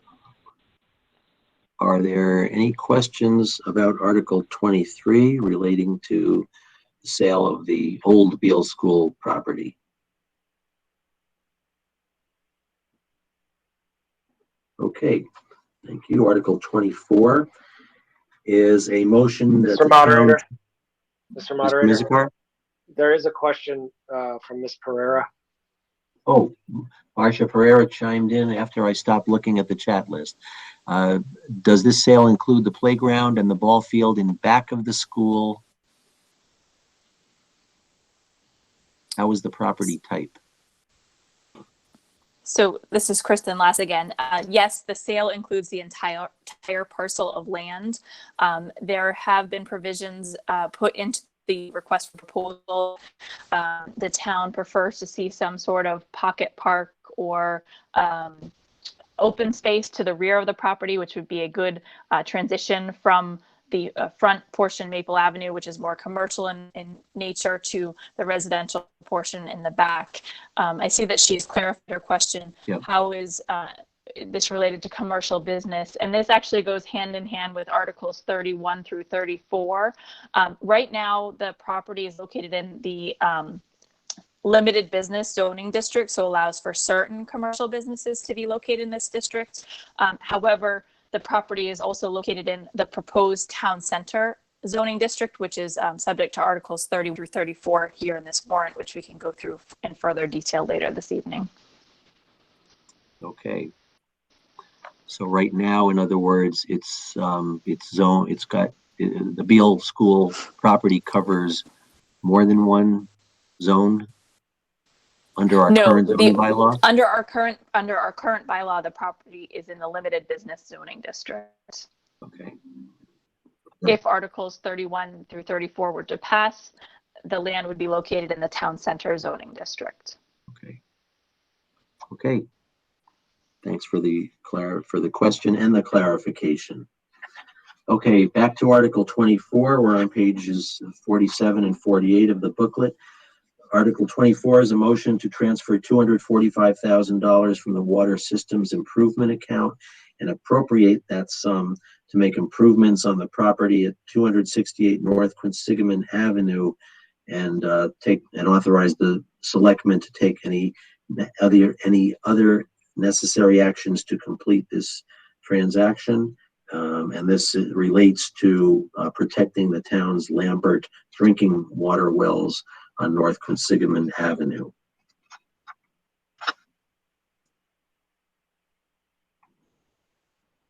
Are there any questions about Article 23 relating to the sale of the old Beale School property? Okay, thank you. Article 24 is a motion that Mr. Moderator, Mr. Moderator, Mizikar? there is a question from Ms. Pereira. Oh, Marcia Pereira chimed in after I stopped looking at the chat list. Does this sale include the playground and the ball field in back of the school? How is the property type? So this is Kristen Lass again. Yes, the sale includes the entire parcel of land. There have been provisions put into the request for proposal, the town prefers to see some sort of pocket park or open space to the rear of the property, which would be a good transition from the front portion, Maple Avenue, which is more commercial in nature, to the residential portion in the back. I see that she's clarified her question. Yep. How is this related to commercial business? And this actually goes hand in hand with Articles 31 through 34. Right now, the property is located in the limited business zoning district, so allows for certain commercial businesses to be located in this district. However, the property is also located in the proposed town center zoning district, which is subject to Articles 30 through 34 here in this warrant, which we can go through in further detail later this evening. Okay. So right now, in other words, it's zone. It's got the Beale School property covers more than one zone under our current zoning bylaw. Under our current bylaw, the property is in the limited business zoning district. Okay. If Articles 31 through 34 were to pass, the land would be located in the town center zoning district. Okay. Okay. Thanks for the question and the clarification. Okay, back to Article 24. We're on pages 47 and 48 of the booklet. Article 24 is a motion to transfer $245,000 from the Water Systems Improvement Account and appropriate that sum to make improvements on the property at 268 North Quinsigamon Avenue, and authorize the selectmen to take any other necessary actions to complete this transaction. And this relates to protecting the town's Lambert drinking water wells on North Quinsigamon Avenue.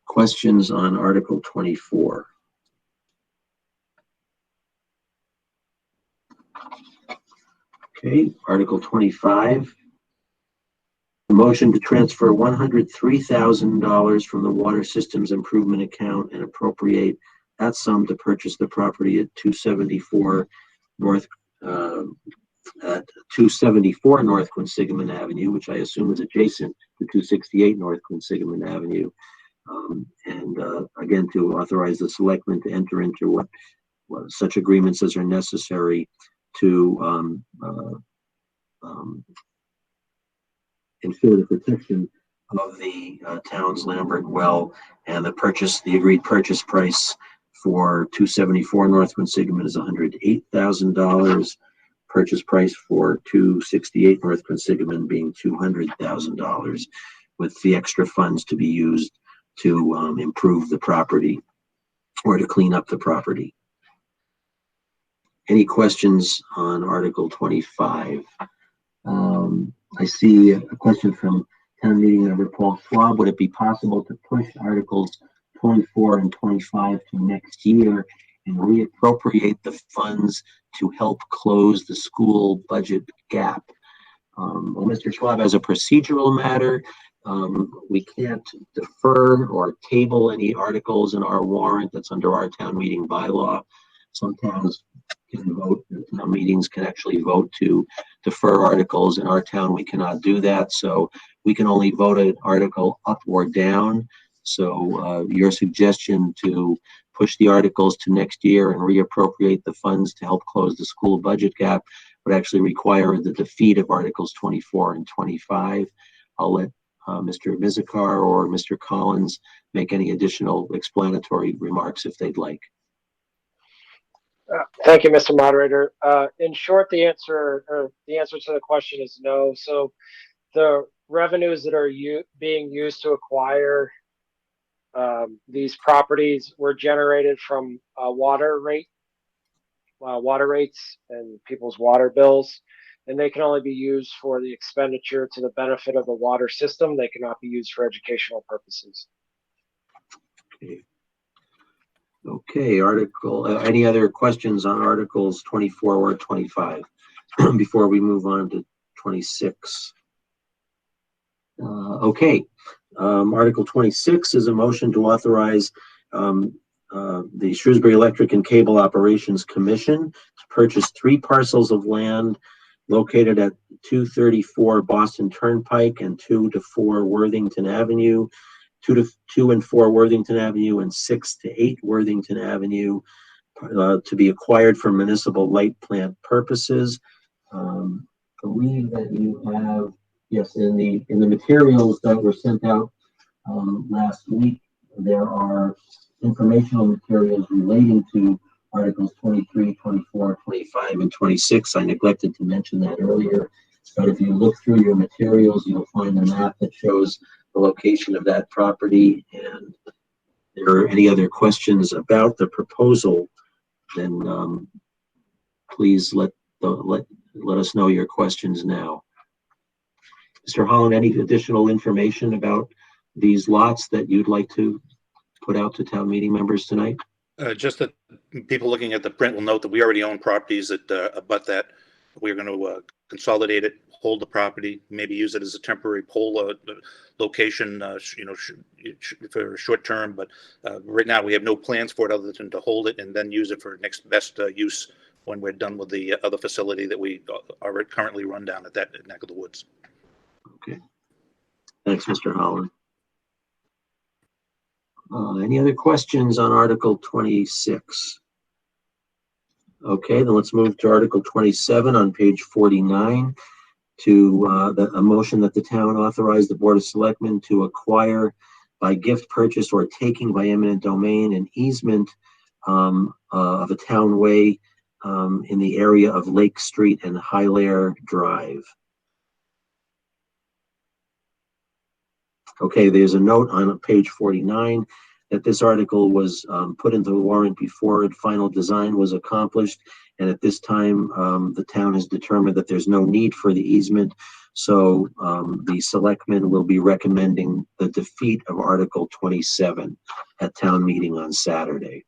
Questions on Article 24? Okay, Article 25. The motion to transfer $103,000 from the Water Systems Improvement Account and appropriate that sum to purchase the property at 274 North Quinsigamon Avenue, which I assume is adjacent to 268 North Quinsigamon Avenue. Again, to authorize the selectmen to enter into what such agreements as are necessary to ensure the protection of the town's Lambert well, and the agreed purchase price for 274 North Quinsigamon is $108,000. Purchase price for 268 North Quinsigamon being $200,000, with the extra funds to be used to improve the property or to clean up the property. Any questions on Article 25? I see a question from town meeting member Paul Schwab. Would it be possible to push Articles 24 and 25 to next year and reappropriate the funds to help close the school budget gap? Well, Mr. Schwab, as a procedural matter, we can't defer or table any articles in our warrant. That's under our town meeting bylaw. Some towns can vote, town meetings can actually vote to defer articles. In our town, we cannot do that. So we can only vote an article up or down. So your suggestion to push the articles to next year and reappropriate the funds to help close the school budget gap would actually require the defeat of Articles 24 and 25. I'll let Mr. Mizikar or Mr. Collins make any additional explanatory remarks if they'd like. Thank you, Mr. Moderator. In short, the answer to the question is no. So the revenues that are being used to acquire these properties were generated from water rates and people's water bills, and they can only be used for the expenditure to the benefit of the water system. They cannot be used for educational purposes. Okay, any other questions on Articles 24 or 25 before we move on to 26? Article 26 is a motion to authorize the Shrewsbury Electric and Cable Operations Commission to purchase 3 parcels of land located at 234 Boston Turnpike and 2 to 4 Worthington Avenue, 2 and 4 Worthington Avenue, and 6 to 8 Worthington Avenue, to be acquired for municipal light plant purposes. I believe that you have, yes, in the materials that were sent out last week, there are informational materials relating to Articles 23, 24, 25, and 26. I neglected to mention that earlier, but if you look through your materials, you'll find a map that shows the location of that property. And if there are any other questions about the proposal, then please let us know your questions now. Mr. Holland, any additional information about these lots that you'd like to put out to town meeting members tonight? Just that people looking at the print will note that we already own properties that abut that. We're going to consolidate it, hold the property, maybe use it as a temporary pole location, for a short term. But right now we have no plans for it other than to hold it and then use it for next best use when we're done with the other facility that we are currently run down at that neck of the woods. Okay. Thanks, Mr. Holland. Any other questions on Article 26? Okay, then let's move to Article 27 on page 49 to a motion that the town authorize the Board of Selectmen to acquire by gift, purchase, or taking by eminent domain an easement of a town way in the area of Lake Street and Highland Drive. Okay, there's a note on page 49 that this article was put into the warrant before final design was accomplished. And at this time, the town has determined that there's no need for the easement. So the selectmen will be recommending the defeat of Article 27 at town meeting on Saturday.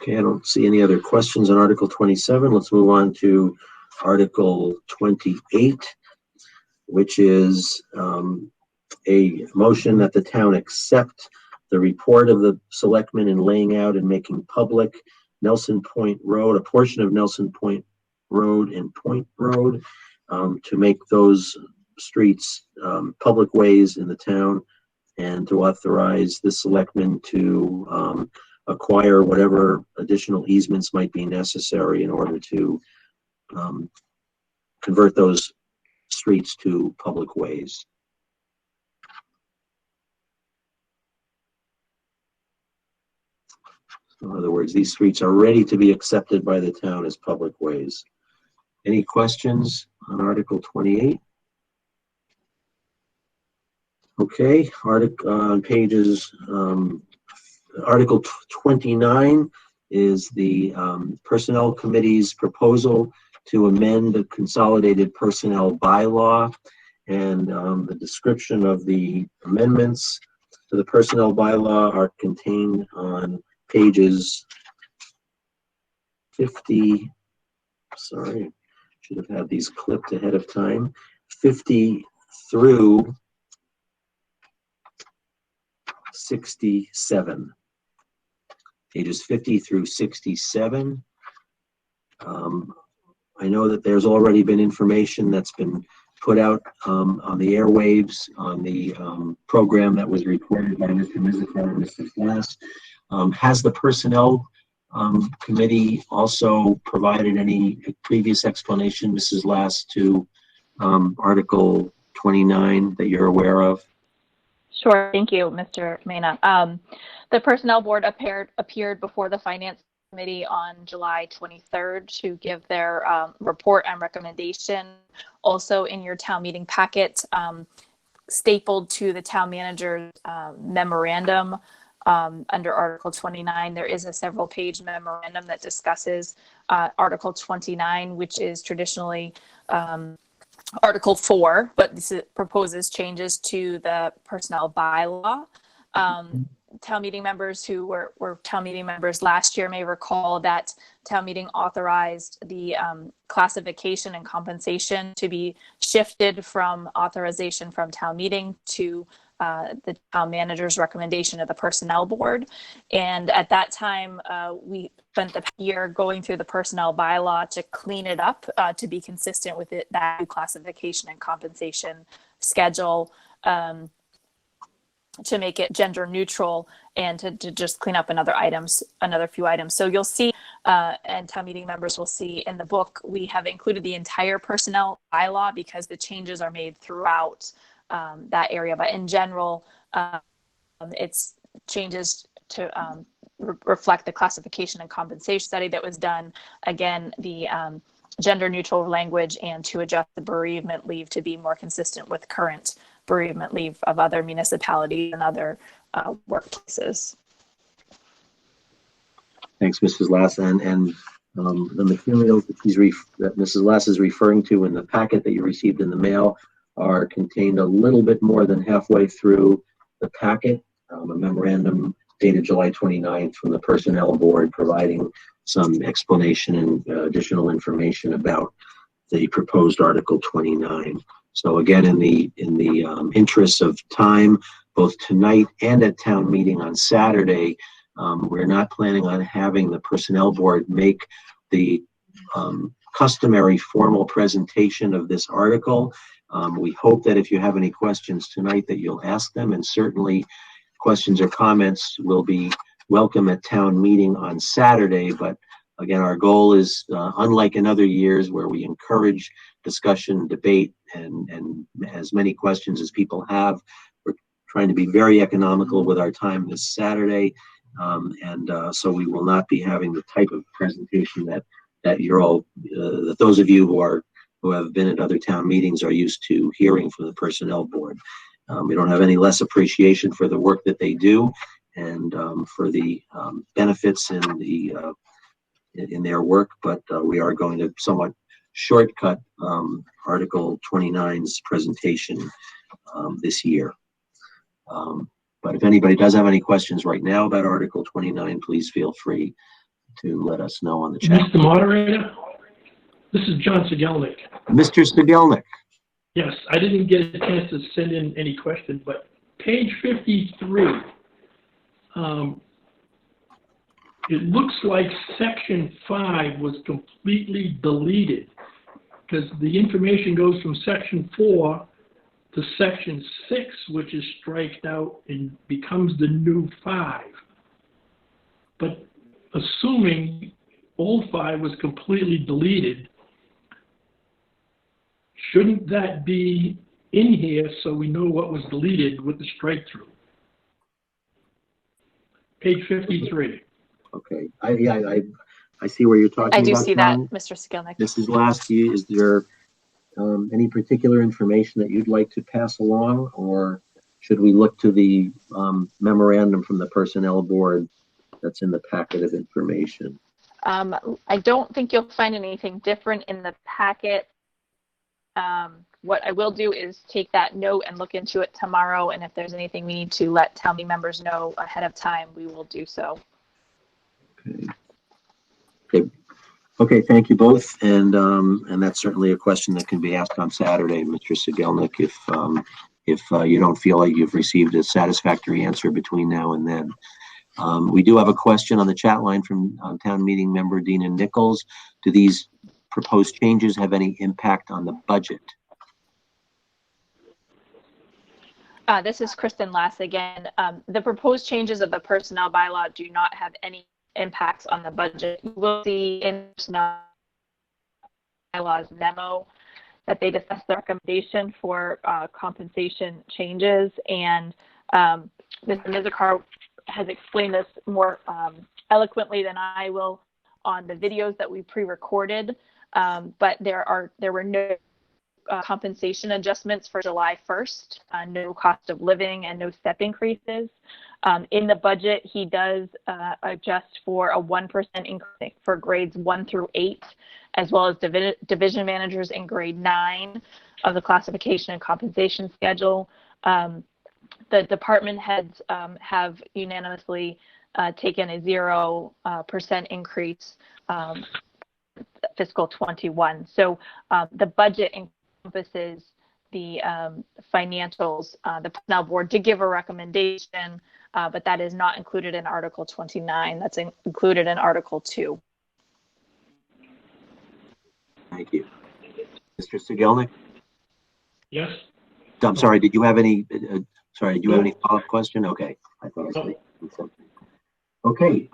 Okay, I don't see any other questions on Article 27. Let's move on to Article 28. Which is a motion that the town accept the report of the selectmen in laying out and making public Nelson Point Road, a portion of Nelson Point Road and Point Road, to make those streets public ways in the town, and to authorize the selectmen to acquire whatever additional easements might be necessary in order to convert those streets to public ways. So in other words, these streets are ready to be accepted by the town as public ways. Any questions on Article 28? Okay, on pages, Article 29 is the Personnel Committee's proposal to amend the consolidated personnel bylaw, and the description of the amendments to the personnel bylaw are contained on pages 50, sorry, should have had these clipped ahead of time, 50 through 67. Pages 50 through 67. I know that there's already been information that's been put out on the airwaves on the program that was reported by Mr. Mizikar and Mr. Glass. Has the Personnel Committee also provided any previous explanation, Mrs. Lass, to Article 29 that you're aware of? Sure, thank you, Mr. Mena. The Personnel Board appeared before the Finance Committee on July 23rd to give their report and recommendation. Also in your town meeting packet, stapled to the town manager's memorandum under Article 29, there is a several page memorandum that discusses Article 29, which is traditionally Article 4, but this proposes changes to the personnel bylaw. Town meeting members who were town meeting members last year may recall that town meeting authorized the classification and compensation to be shifted from authorization from town meeting to the town manager's recommendation of the personnel board. And at that time, we spent the year going through the personnel bylaw to clean it up to be consistent with that new classification and compensation schedule, to make it gender neutral and to just clean up another few items. So you'll see, and town meeting members will see in the book, we have included the entire personnel bylaw because the changes are made throughout that area. But in general, it's changes to reflect the classification and compensation study that was done. Again, the gender neutral language, and to adjust the bereavement leave to be more consistent with current bereavement leave of other municipalities and other workplaces. Thanks, Mrs. Lass. And the materials that Mrs. Lass is referring to in the packet that you received in the mail are contained a little bit more than halfway through the packet. A memorandum dated July 29th from the Personnel Board providing some explanation and additional information about the proposed Article 29. So again, in the interest of time, both tonight and at town meeting on Saturday, we're not planning on having the Personnel Board make the customary formal presentation of this article. We hope that if you have any questions tonight that you'll ask them, and certainly questions or comments will be welcome at town meeting on Saturday. But again, our goal is, unlike in other years where we encourage discussion, debate, and as many questions as people have, we're trying to be very economical with our time this Saturday. So we will not be having the type of presentation that you're all, that those of you who have been at other town meetings are used to hearing from the Personnel Board. We don't have any less appreciation for the work that they do, and for the benefits in their work, but we are going to somewhat shortcut Article 29's presentation this year. But if anybody does have any questions right now about Article 29, please feel free to let us know on the chat. Mr. Moderator, this is John Sigelnik. Mr. Sigelnik. Yes, I didn't get a chance to send in any questions, but page 53, it looks like section 5 was completely deleted because the information goes from section 4 to section 6, which is striked out and becomes the new 5. But assuming old 5 was completely deleted, shouldn't that be in here so we know what was deleted with the strike through? Page 53. Okay, I see where you're talking about. I do see that, John. Mr. Sigelnik. Mrs. Lasky, is there any particular information that you'd like to pass along, or should we look to the memorandum from the Personnel Board that's in the packet of information? I don't think you'll find anything different in the packet. What I will do is take that note and look into it tomorrow, and if there's anything we need to let town meeting members know ahead of time, we will do so. Okay, thank you both, and that's certainly a question that can be asked on Saturday, Mr. Sigelnik, if you don't feel like you've received a satisfactory answer between now and then. We do have a question on the chat line from town meeting member Dina Nichols. Do these proposed changes have any impact on the budget? This is Kristen Lass again. The proposed changes of the personnel bylaw do not have any impacts on the budget. You will see in personnel bylaws memo that they discuss the recommendation for compensation changes, and Mr. Mizikar has explained this more eloquently than I will on the videos that we pre-recorded, but there were no compensation adjustments for July 1st, no cost of living and no step increases. In the budget, he does adjust for a 1% increase for grades 1 through 8, as well as division managers in grade 9 of the classification and compensation schedule. The department heads have unanimously taken a 0% increase fiscal 21. So the budget encompasses financials, the personnel board did give a recommendation, but that is not included in Article 29. That's included in Article 2. Thank you. Mr. Sigelnik? Yes? I'm sorry, did you have any, did you have any follow-up question? Okay. I thought I No. said something. Okay,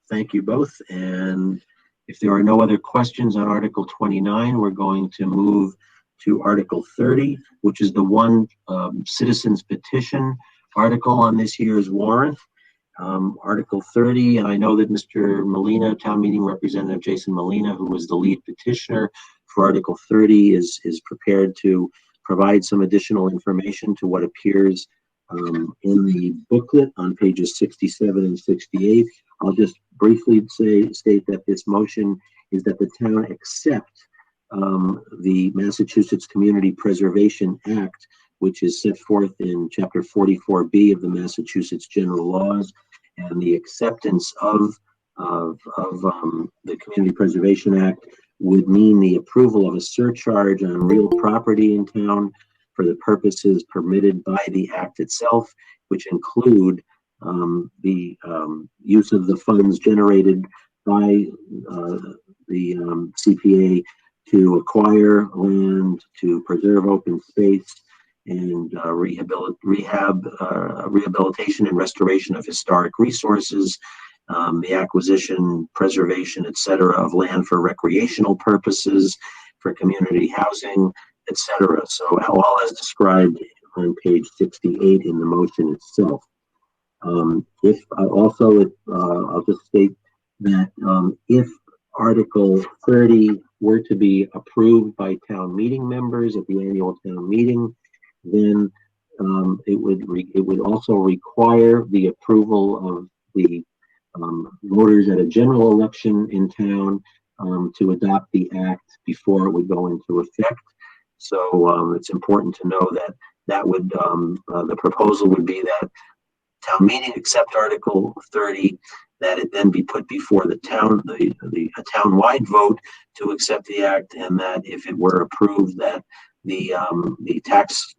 thank you both. And if there are no other questions on Article 29, we're going to move to Article 30, which is the one citizens petition article on this year's warrant. Article 30, and I know that Mr. Molina, Town Meeting Representative Jason Molina, who was the lead petitioner for Article 30, is prepared to provide some additional information to what appears in the booklet on pages 67 and 68. I'll just briefly state that this motion is that the town accept the Massachusetts Community Preservation Act, which is set forth in Chapter 44B of the Massachusetts General Laws, and the acceptance of the Community Preservation Act would mean the approval of a surcharge on real property in town for the purposes permitted by the act itself, which include the use of the funds generated by the CPA to acquire land, to preserve open space, and rehabilitation and restoration of historic resources, the acquisition, preservation, etc., of land for recreational purposes, for community housing, etc. So all as described on page 68 in the motion itself. I'll just state that if Article 30 were to be approved by town meeting members at the annual town meeting, then it would also require the approval of the voters at a general election in town to adopt the act before it would go into effect. So it's important to know that would the proposal would be that town meeting accept Article 30, that it then be put before the town, a town-wide vote to accept the act, and that if it were approved, that the tax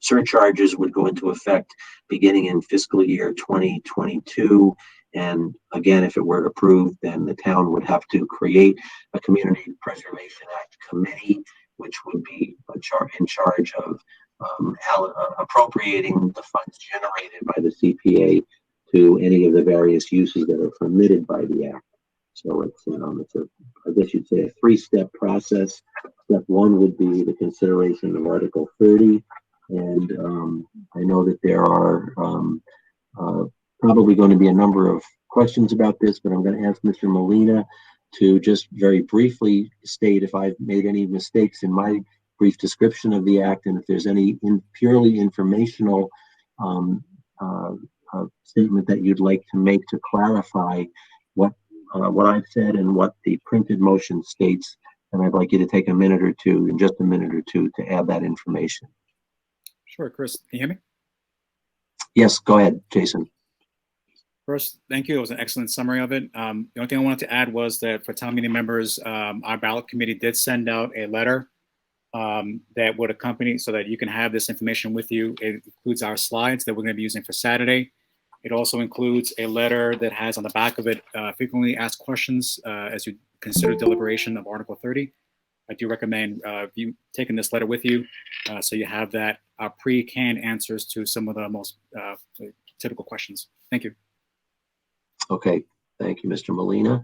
surcharges would go into effect beginning in fiscal year 2022. And again, if it were approved, then the town would have to create a Community Preservation Act committee, which would be in charge of appropriating the funds generated by the CPA to any of the various uses that are permitted by the act. So it's I guess you'd say a three-step process. Step one would be the consideration of Article 30, and I know that there are probably going to be a number of questions about this, but I'm going to ask Mr. Molina to just very briefly state if I've made any mistakes in my brief description of the act, and if there's any purely informational statement that you'd like to make to clarify what I've said and what the printed motion states, and I'd like you to take a minute or two, in just a minute or two, to add that information. Sure, Chris, can you hear me? Yes, go ahead, Jason. First, thank you. It was an excellent summary of it. The only thing I wanted to add was that for town meeting members, our ballot committee did send out a letter that would accompany, so that you can have this information with you. It includes our slides that we're going to be using for Saturday. It also includes a letter that has on the back of it frequently asked questions as you consider deliberation of Article 30. I do recommend you taking this letter with you so you have that pre-canned answers to some of the most typical questions. Thank you. Okay, thank you, Mr. Molina.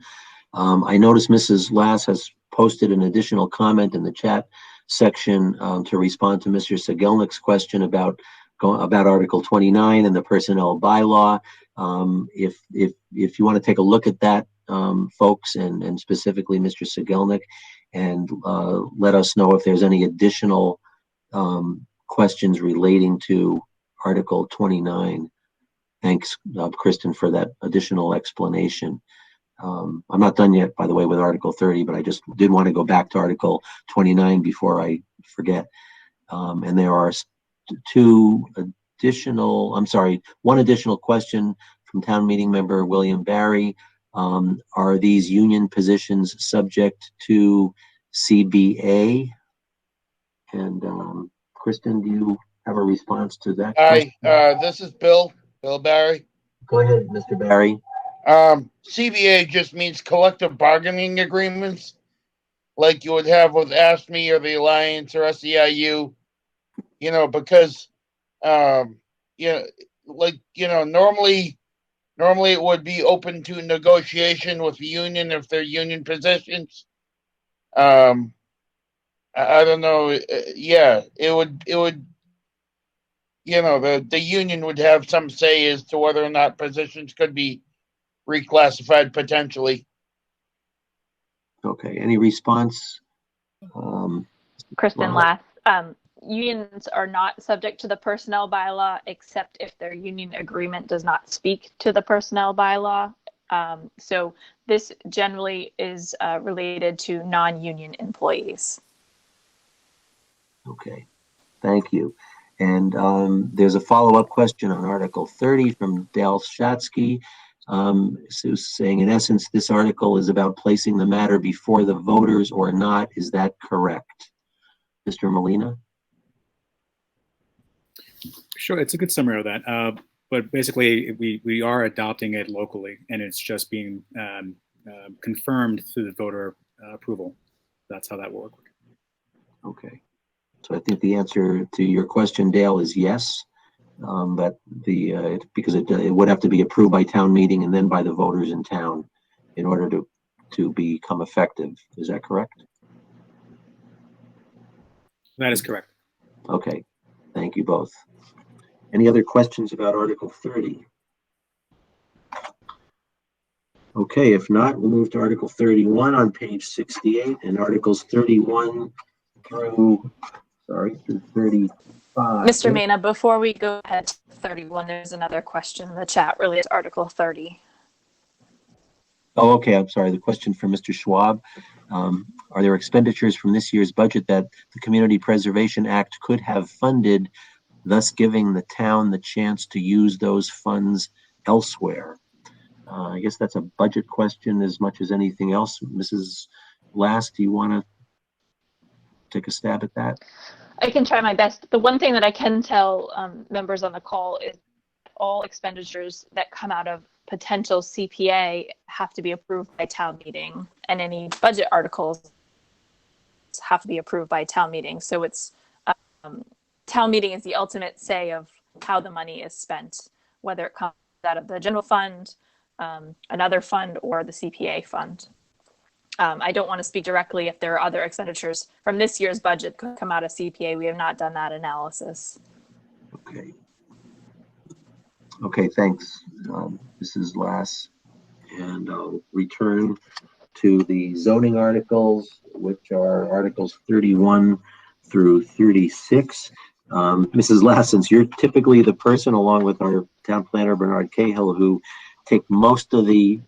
I noticed Mrs. Lass has posted an additional comment in the chat section to respond to Mr. Sigelnik's question about Article 29 and the personnel bylaw. If you want to take a look at that, folks, and specifically Mr. Sigelnik, and let us know if there's any additional questions relating to Article 29. Thanks, Kristen, for that additional explanation. I'm not done yet, by the way, with Article 30, but I just did want to go back to Article 29 before I forget. And there are one additional question from town meeting member William Barry. Are these union positions subject to CBA? And Kristen, do you have a response to that Hi, question? this is Bill Barry. Go ahead, Mr. Barry. CBA just means collective bargaining agreements, like you would have with ASME or the Alliance or SEIU, because, normally it would be open to negotiation with the union if they're union positions. I don't know. Yeah, it would, the union would have some say as to whether or not positions could be reclassified potentially. Okay, any response? Kristen Well, Lath. Unions are not subject to the personnel bylaw except if their union agreement does not speak to the personnel bylaw. So this generally is related to non-union employees. okay, thank you. And there's a follow-up question on Article 30 from Dale Shatsky. Who's saying, in essence, this article is about placing the matter before the voters or not. Is that correct? Mr. Molina? Sure, it's a good summary of that. But basically, we are adopting it locally, and it's just being confirmed through the voter approval. That's how that will work. Okay. So I think the answer to your question, Dale, is yes. But because it would have to be approved by town meeting and then by the voters in town in order to become effective. Is that correct? That is correct. Okay. Thank you both. Any other questions about Article 30? Okay, if not, we'll move to Article 31 on page 68 and Articles 31 through 35. Mr. Mena, before we go ahead to 31, there's another question in the chat related to Article 30. Oh, okay. I'm sorry. The question from Mr. Schwab. Are there expenditures from this year's budget that the Community Preservation Act could have funded, thus giving the town the chance to use those funds elsewhere? I guess that's a budget question as much as anything else. Mrs. Last, do you want to take a stab at that? I can try my best. The one thing that I can tell members on the call is all expenditures that come out of potential CPA have to be approved by town meeting, and any budget articles have to be approved by town meeting. So it's town meeting is the ultimate say of how the money is spent, whether it comes out of the general fund, another fund, or the CPA fund. I don't want to speak directly if there are other expenditures from this year's budget could come out of CPA. We have not done that analysis. Okay. Okay, thanks, Mrs. Lass. And I'll return to the zoning articles, which are Articles 31 through 36. Mrs. Lass, since you're typically the person, along with our town planner, Bernard Cahill, who take most of the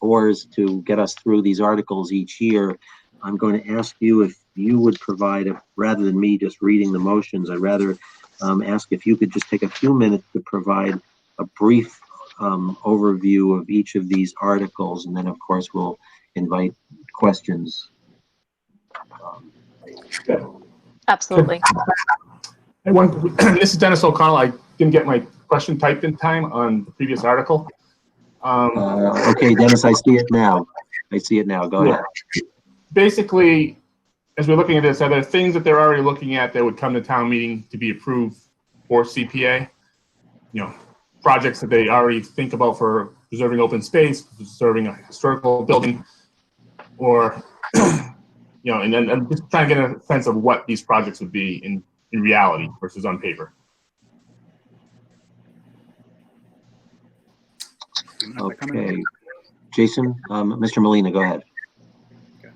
oars to get us through these articles each year, I'm going to ask you if you would provide, rather than me just reading the motions, I'd rather ask if you could just take a few minutes to provide a brief overview of each of these articles, and then of course we'll invite questions. Absolutely. This is Dennis O'Connell. I didn't get my question typed in time on the previous article. Okay, Dennis, I see it now. Go ahead. Basically, as we're looking at this, are there things that they're already looking at that would come to town meeting to be approved for CPA? Projects that they already think about for preserving open space, preserving a historical building, or, and then I'm just trying to get a sense of what these projects would be in reality versus on paper. Okay. Jason, Mr. Molina, go ahead. Okay.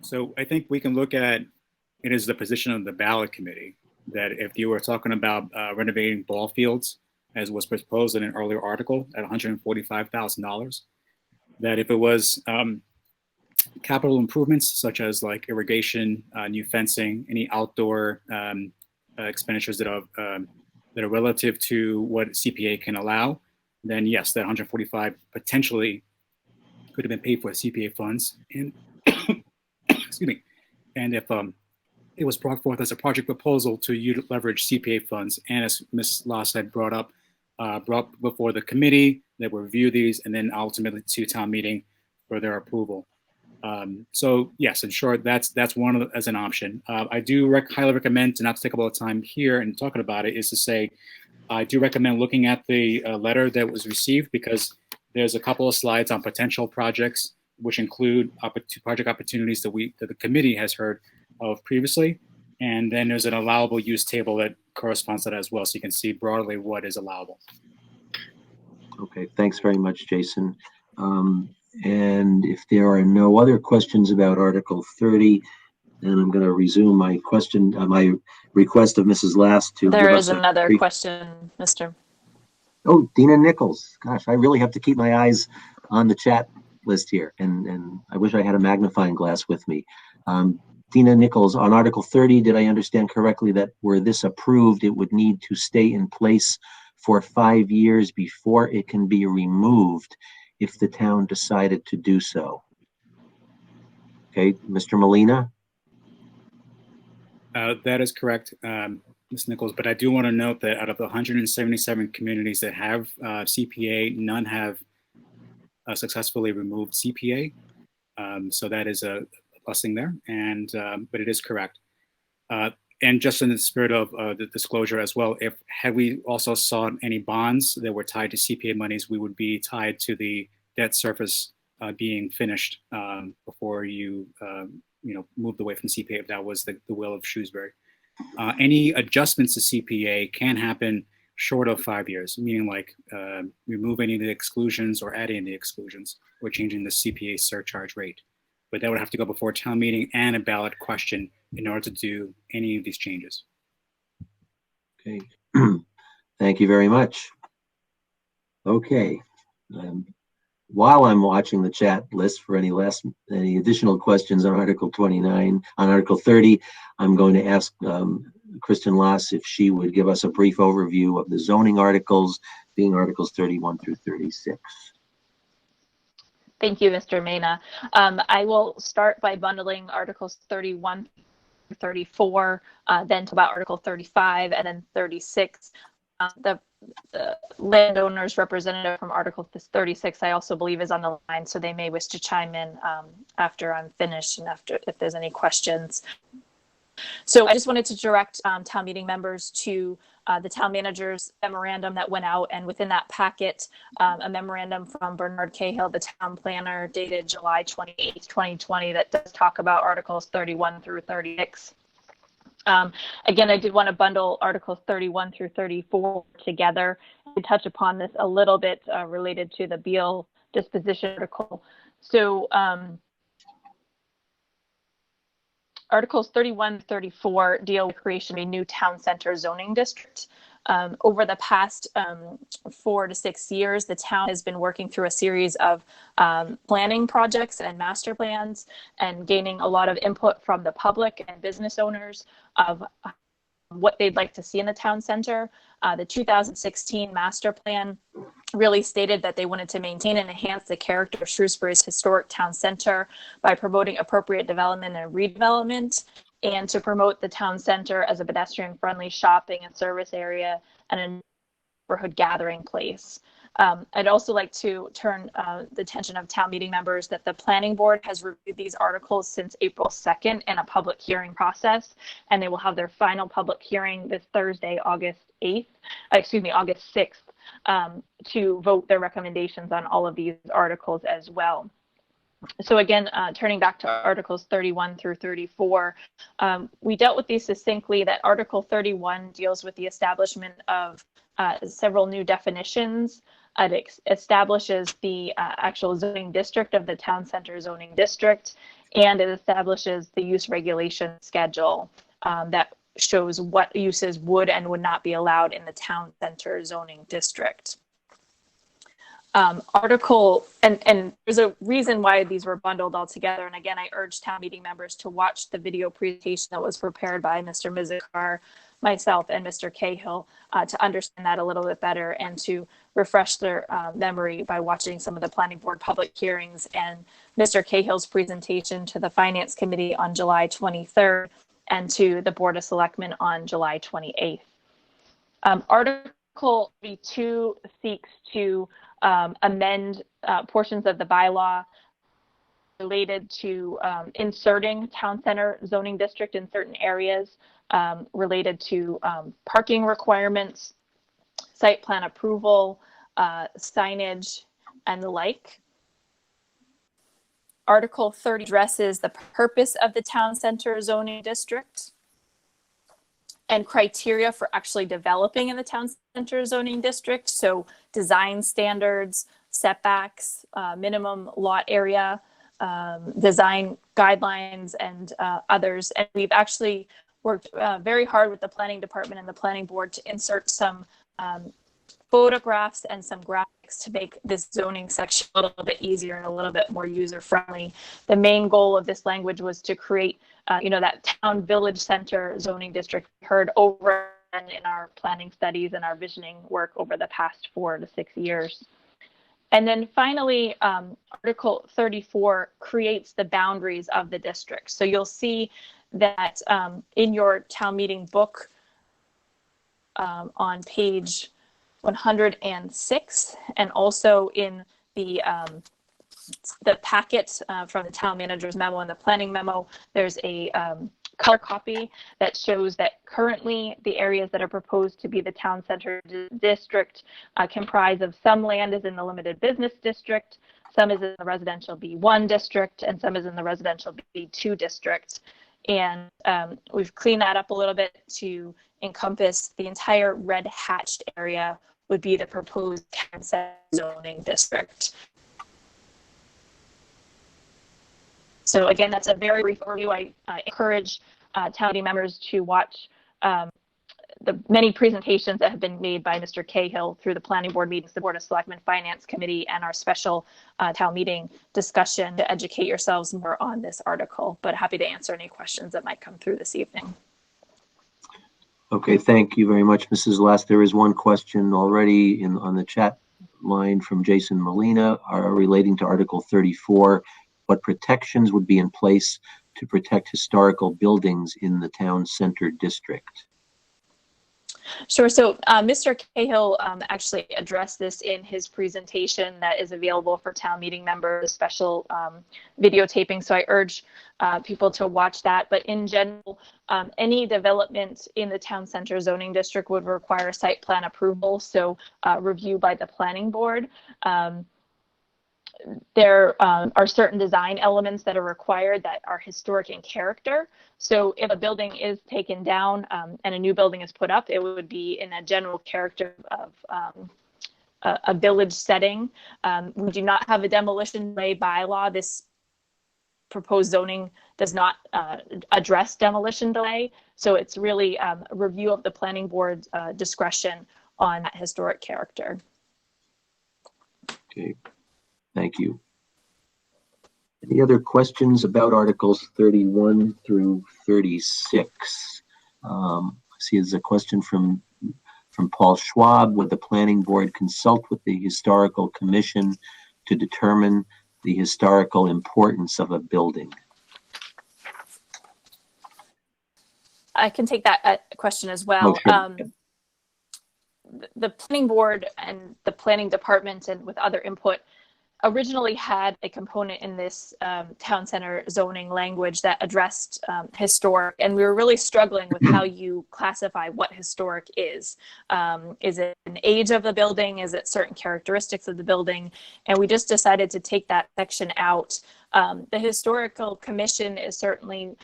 So I think we can look at it as the position of the ballot committee that if you were talking about renovating ball fields, as was proposed in an earlier article at $145,000, that if it was capital improvements such as like irrigation, new fencing, any outdoor expenditures that are relative to what CPA can allow, then yes, that 145 potentially could have been paid for CPA funds. And excuse me. And if it was brought forth as a project proposal to leverage CPA funds. And as Ms. Loss had brought before the committee, they will review these and then ultimately to town meeting for their approval. So yes, in short, that's one of as an option. I do highly recommend, to not take up all the time here and talking about it, is to say, I do recommend looking at the letter that was received, because there's a couple of slides on potential projects, which include project opportunities that the committee has heard of previously. And then there's an allowable use table that corresponds to that as well, so you can see broadly what is allowable. Okay, thanks very much, Jason. And if there are no other questions about Article 30, then I'm going to resume my my request of Mrs. Last to There give is us another question, Mr. Oh, Dina Nichols. Gosh, I really have to keep my eyes on the chat list here, and I wish I had a magnifying glass with me. Dina Nichols, on Article 30, did I understand correctly that were this approved, it would need to stay in place for 5 years before it can be removed if the town decided to do so? Okay, Mr. Molina? That is correct, Ms. Nichols, but I do want to note that out of the 177 communities that have CPA, none have successfully removed CPA. So that is a blessing there, and but it is correct. And just in the spirit of the disclosure as well, had we also sought any bonds that were tied to CPA monies, we would be tied to the debt service being finished before you moved away from CPA, if that was the will of Shrewsbury. Any adjustments to CPA can happen short of 5 years, meaning like remove any of the exclusions or add in the exclusions or changing the CPA surcharge rate. But that would have to go before town meeting and a ballot question in order to do any of these changes. Okay, thank you very much. Okay, while I'm watching the chat list for any additional questions on Article 29, on Article 30, I'm going to ask Kristen Lass if she would give us a brief overview of the zoning articles, being Articles 31 through 36. Thank you, Mr. Mena. I will start by bundling Articles 31 through 34, then to about Article 35, and then 36. The landowner's representative from Article 36, I also believe, is on the line, so they may wish to chime in after I'm finished and if there's any questions. So I just wanted to direct town meeting members to the town manager's memorandum that went out, and within that packet, a memorandum from Bernard Cahill, the town planner, dated July 28th, 2020, that does talk about Articles 31 through 36. Again, I did want to bundle Articles 31 through 34 together and touch upon this a little bit related to the Beal disposition article. So Articles 31 to 34 deal with creation of a new town center zoning district. Over the past 4 to 6 years, the town has been working through a series of planning projects and master plans and gaining a lot of input from the public and business owners of what they'd like to see in the town center. The 2016 master plan really stated that they wanted to maintain and enhance the character of Shrewsbury's historic town center by promoting appropriate development and redevelopment, and to promote the town center as a pedestrian-friendly shopping and service area and a neighborhood gathering place. I'd also like to turn the attention of town meeting members that the planning board has reviewed these articles since April 2nd in a public hearing process, and they will have their final public hearing this Thursday, August 6th, to vote their recommendations on all of these articles as well. So again, turning back to Articles 31 through 34, we dealt with these succinctly. That Article 31 deals with the establishment of several new definitions. It establishes the actual zoning district of the town center zoning district, and it establishes the use regulation schedule that shows what uses would and would not be allowed in the town center zoning district. Article, and there's a reason why these were bundled all together. And again, I urge town meeting members to watch the video presentation that was prepared by Mr. Mizikar, myself, and Mr. Cahill to understand that a little bit better and to refresh their memory by watching some of the planning board public hearings and Mr. Cahill's presentation to the finance committee on July 23rd, and to the Board of Selectmen on July 28th. Article 32 seeks to amend portions of the bylaw related to inserting town center zoning district in certain areas, related to parking requirements, site plan approval, signage, and the like. Article 30 addresses the purpose of the town center zoning district and criteria for actually developing in the town center zoning district. So design standards, setbacks, minimum lot area, design guidelines, and others. And we've actually worked very hard with the planning department and the planning board to insert some photographs and some graphics to make this zoning section a little bit easier and a little bit more user friendly. The main goal of this language was to create, that town village center zoning district heard over and in our planning studies and our visioning work over the past 4 to 6 years. And then finally, Article 34 creates the boundaries of the district. So you'll see that in your town meeting book on page 106, and also in the packet from the town manager's memo and the planning memo, there's a color copy that shows that currently the areas that are proposed to be the town center district comprise of some land is in the limited business district, some is in the residential B1 district, and some is in the residential B2 district. And we've cleaned that up a little bit to encompass the entire red hatched area would be the proposed town center zoning district. So again, that's a very brief overview. I encourage town meeting members to watch the many presentations that have been made by Mr. Cahill through the planning board meetings, the Board of Selectmen Finance Committee, and our special town meeting discussion to educate yourselves more on this article, but happy to answer any questions that might come through this evening. Okay, thank you very much, Mrs. Last. There is one question already on the chat line from Jason Molina relating to Article 34. What protections would be in place to protect historical buildings in the town center district? Sure. So Mr. Cahill actually addressed this in his presentation that is available for town meeting members, special videotaping. So I urge people to watch that. But in general, any development in the town center zoning district would require site plan approval, so review by the planning board. There are certain design elements that are required that are historic in character. So if a building is taken down and a new building is put up, it would be in a general character of a village setting. We do not have a demolition delay bylaw. This proposed zoning does not address demolition delay. So it's really a review of the planning board's discretion on that historic character. Okay. Thank you. Any other questions about Articles 31 through 36? I see there's a question from Paul Schwab. Would the planning board consult with the historical commission to determine the historical importance of a building? I can take that question as well. Oh, sure. The planning board and the planning department, and with other input, originally had a component in this town center zoning language that addressed historic, and we were really struggling with how you classify what historic is. Is it an age of the building? Is it certain characteristics of the building? And we just decided to take that section out. The historical commission is certainly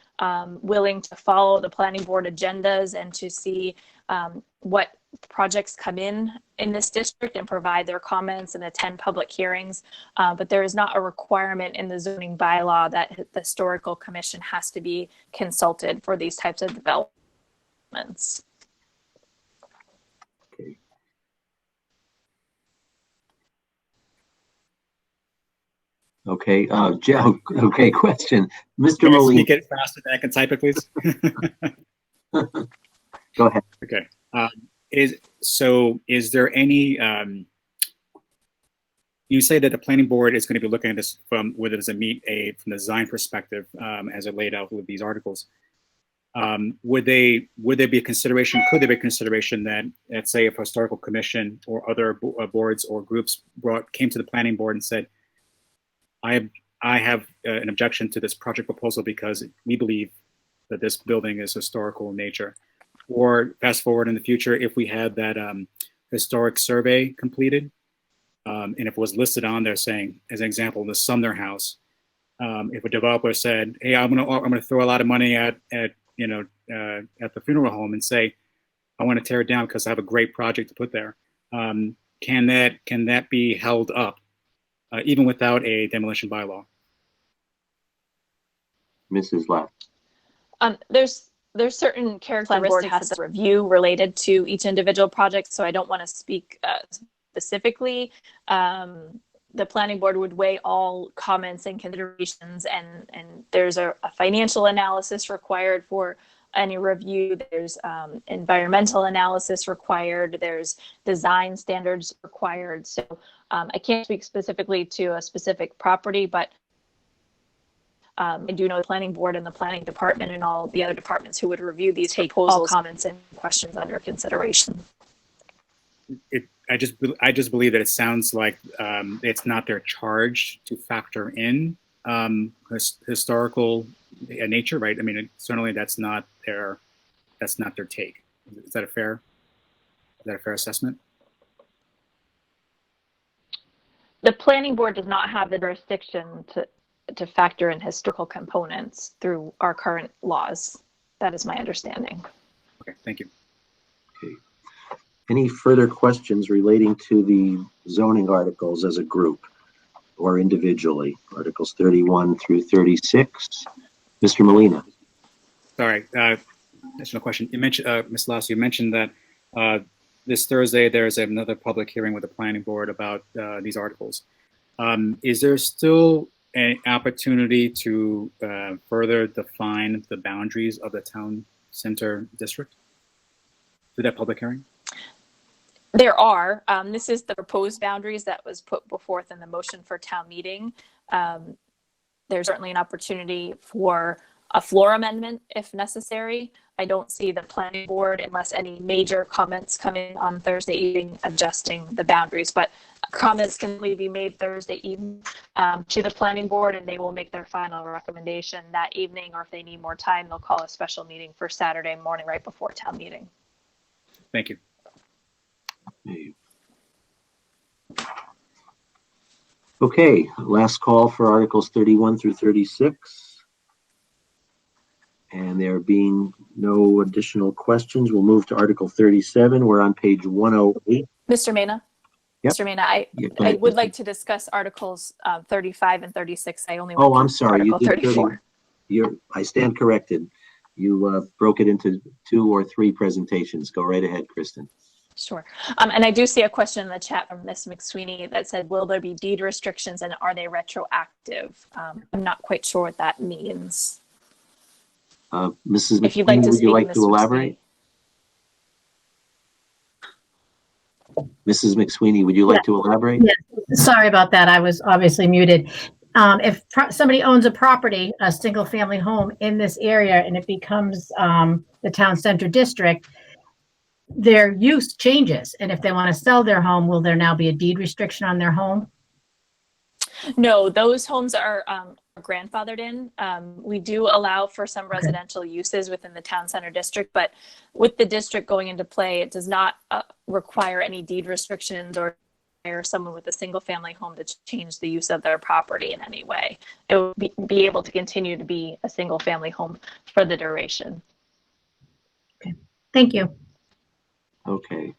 willing to follow the planning board agendas and to see what projects come in this district and provide their comments and attend public hearings. But there is not a requirement in the zoning bylaw that the historical commission has to be consulted for these types of developments. Okay. Okay, Joe, okay, question. Mr. Can you Molina. speak it faster than I can type it, please? Go ahead. Okay. Is there any, you say that the planning board is going to be looking at this from whether does it meet from the design perspective as it laid out with these articles. Would there be a consideration? Could there be a consideration that, let's say, if a historical commission or other boards or groups came to the planning board and said, I have an objection to this project proposal because we believe that this building is historical in nature. Or fast forward in the future, if we had that historic survey completed, and if it was listed on there saying, as an example, the Sumner House, if a developer said, "Hey, I'm gonna throw a lot of money at the funeral home and say, I want to tear it down because I have a great project to put there," can that be held up even without a demolition bylaw? Mrs. Lapp. There's certain characteristics of the review related to each individual project, so I don't want to speak specifically. The planning board would weigh all comments and considerations, and there's a financial analysis required for any review. There's environmental analysis required. There's design standards required. So I can't speak specifically to a specific property, but I do know the planning board and the planning department and all the other departments who would review these take all comments and questions under consideration. I just believe that it sounds like it's not their charge to factor in historical nature, right? I mean, certainly that's not their take. Is that a fair assessment? The planning board does not have the jurisdiction to factor in historical components through our current laws. That is my understanding. Okay, thank you. Okay. Any further questions relating to the zoning articles as a group or individually? Articles 31 through 36. Mr. Molina. Sorry, additional question. You mentioned, Ms. Lasso, you mentioned that this Thursday there's another public hearing with the planning board about these articles. Is there still an opportunity to further define the boundaries of the town center district through that public hearing? There are. This is the proposed boundaries that was put forth in the motion for town meeting. There's certainly an opportunity for a floor amendment if necessary. I don't see the planning board, unless any major comments come in on Thursday evening, adjusting the boundaries, but comments can only be made Thursday evening to the planning board, and they will make their final recommendation that evening, or if they need more time, they'll call a special meeting for Saturday morning right before town meeting. Thank you. Okay, last call for Articles 31 through 36. And there being no additional questions, we'll move to Article 37. We're on page 108. Mr. Mena? Yep. Mr. Mena, I would like to discuss Articles 35 and 36. I only Oh, I'm sorry. Article 34. I stand corrected. You broke it into 2 or 3 presentations. Go right ahead, Kristen. Sure. And I do see a question in the chat from Ms. McSweeney that said, will there be deed restrictions and are they retroactive? I'm not quite sure what that means. Mrs. If you'd like McSweeney, to would you speak, like Ms. to elaborate? Mrs. McSweeney, would you like to elaborate? Yes. Sorry about that. I was obviously muted. If somebody owns a property, a single family home in this area, and it becomes the town center district, their use changes. And if they want to sell their home, will there now be a deed restriction on their home? No, those homes are grandfathered in. We do allow for some residential uses within the town center district, but with the district going into play, it does not require any deed restrictions or require someone with a single family home to change the use of their property in any way. It will be able to continue to be a single family home for the duration. Okay. Thank you. Okay.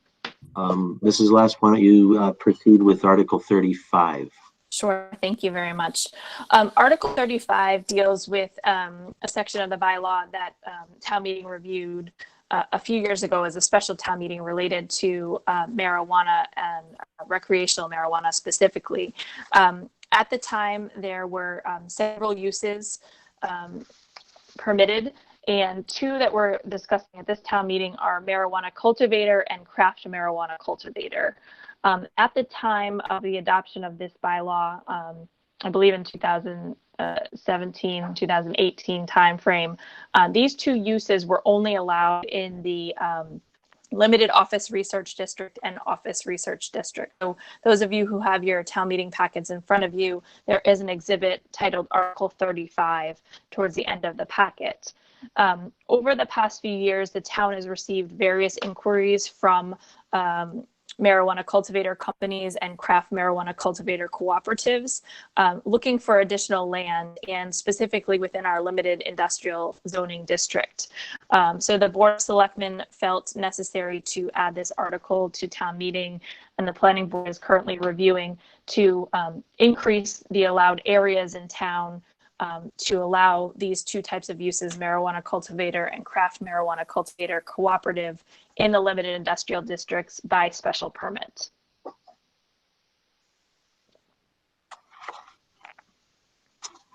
Mrs. Lass, why don't you proceed with Article 35? Sure. Thank you very much. Article 35 deals with a section of the bylaw that town meeting reviewed a few years ago as a special town meeting related to marijuana and recreational marijuana specifically. At the time, there were several uses permitted, and 2 that we're discussing at this town meeting are marijuana cultivator and craft marijuana cultivator. At the time of the adoption of this bylaw, I believe in 2017, 2018 timeframe. These two uses were only allowed in the limited office research district and office research district. So those of you who have your town meeting packets in front of you, there is an exhibit titled Article 35 towards the end of the packet. Over the past few years, the town has received various inquiries from marijuana cultivator companies and craft marijuana cultivator cooperatives looking for additional land, and specifically within our limited industrial zoning district. So the Board of Selectmen felt necessary to add this article to town meeting, and the Planning Board is currently reviewing to increase the allowed areas in town to allow these two types of uses, marijuana cultivator and craft marijuana cultivator cooperative, in the limited industrial districts by special permit.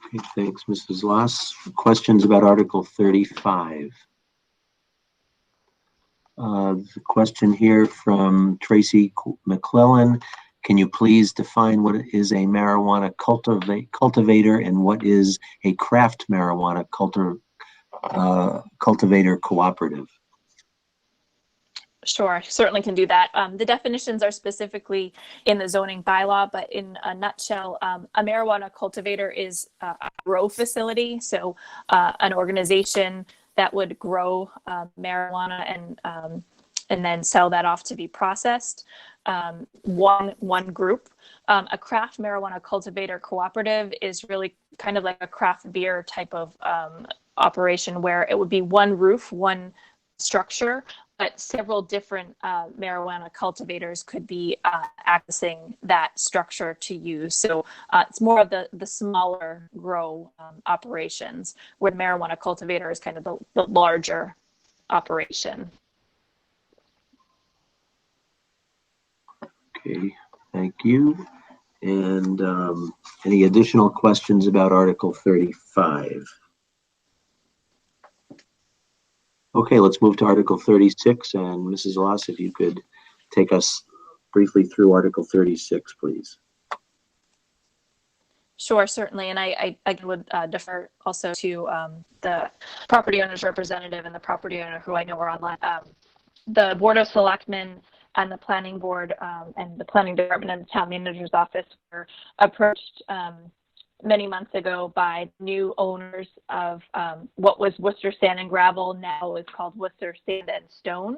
Okay, thanks, Mrs. Loss. Questions about Article 35? The question here from Tracy McClellan. Can you please define what is a marijuana cultivator and what is a craft marijuana cultivator cooperative? Sure, certainly can do that. The definitions are specifically in the zoning bylaw, but in a nutshell, a marijuana cultivator is a grow facility. So an organization that would grow marijuana and then sell that off to be processed. One group. A craft marijuana cultivator cooperative is really kind of like a craft beer type of operation, where it would be one roof, one structure, but several different marijuana cultivators could be accessing that structure to use. So it's more of the smaller grow operations, where marijuana cultivator is kind of the larger operation. Okay, thank you. And any additional questions about Article 35? Okay, let's move to Article 36, and Mrs. Loss, if you could take us briefly through Article 36, please. Sure, certainly, and I would defer also to the property owner's representative and the property owner who I know are online. The Board of Selectmen and the Planning Board and the Planning Department and the Town Manager's Office were approached many months ago by new owners of what was Worcester Sand and Gravel, now is called Worcester Sand and Stone.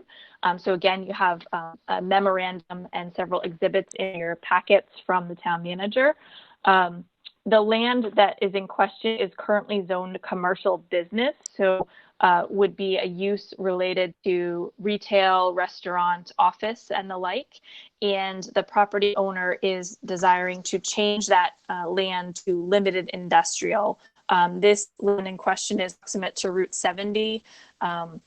So again, you have a memorandum and several exhibits in your packets from the town manager. The land that is in question is currently zoned commercial business, so would be a use related to retail, restaurant, office, and the like. And the property owner is desiring to change that land to limited industrial. This land in question is proximate to Route 70 on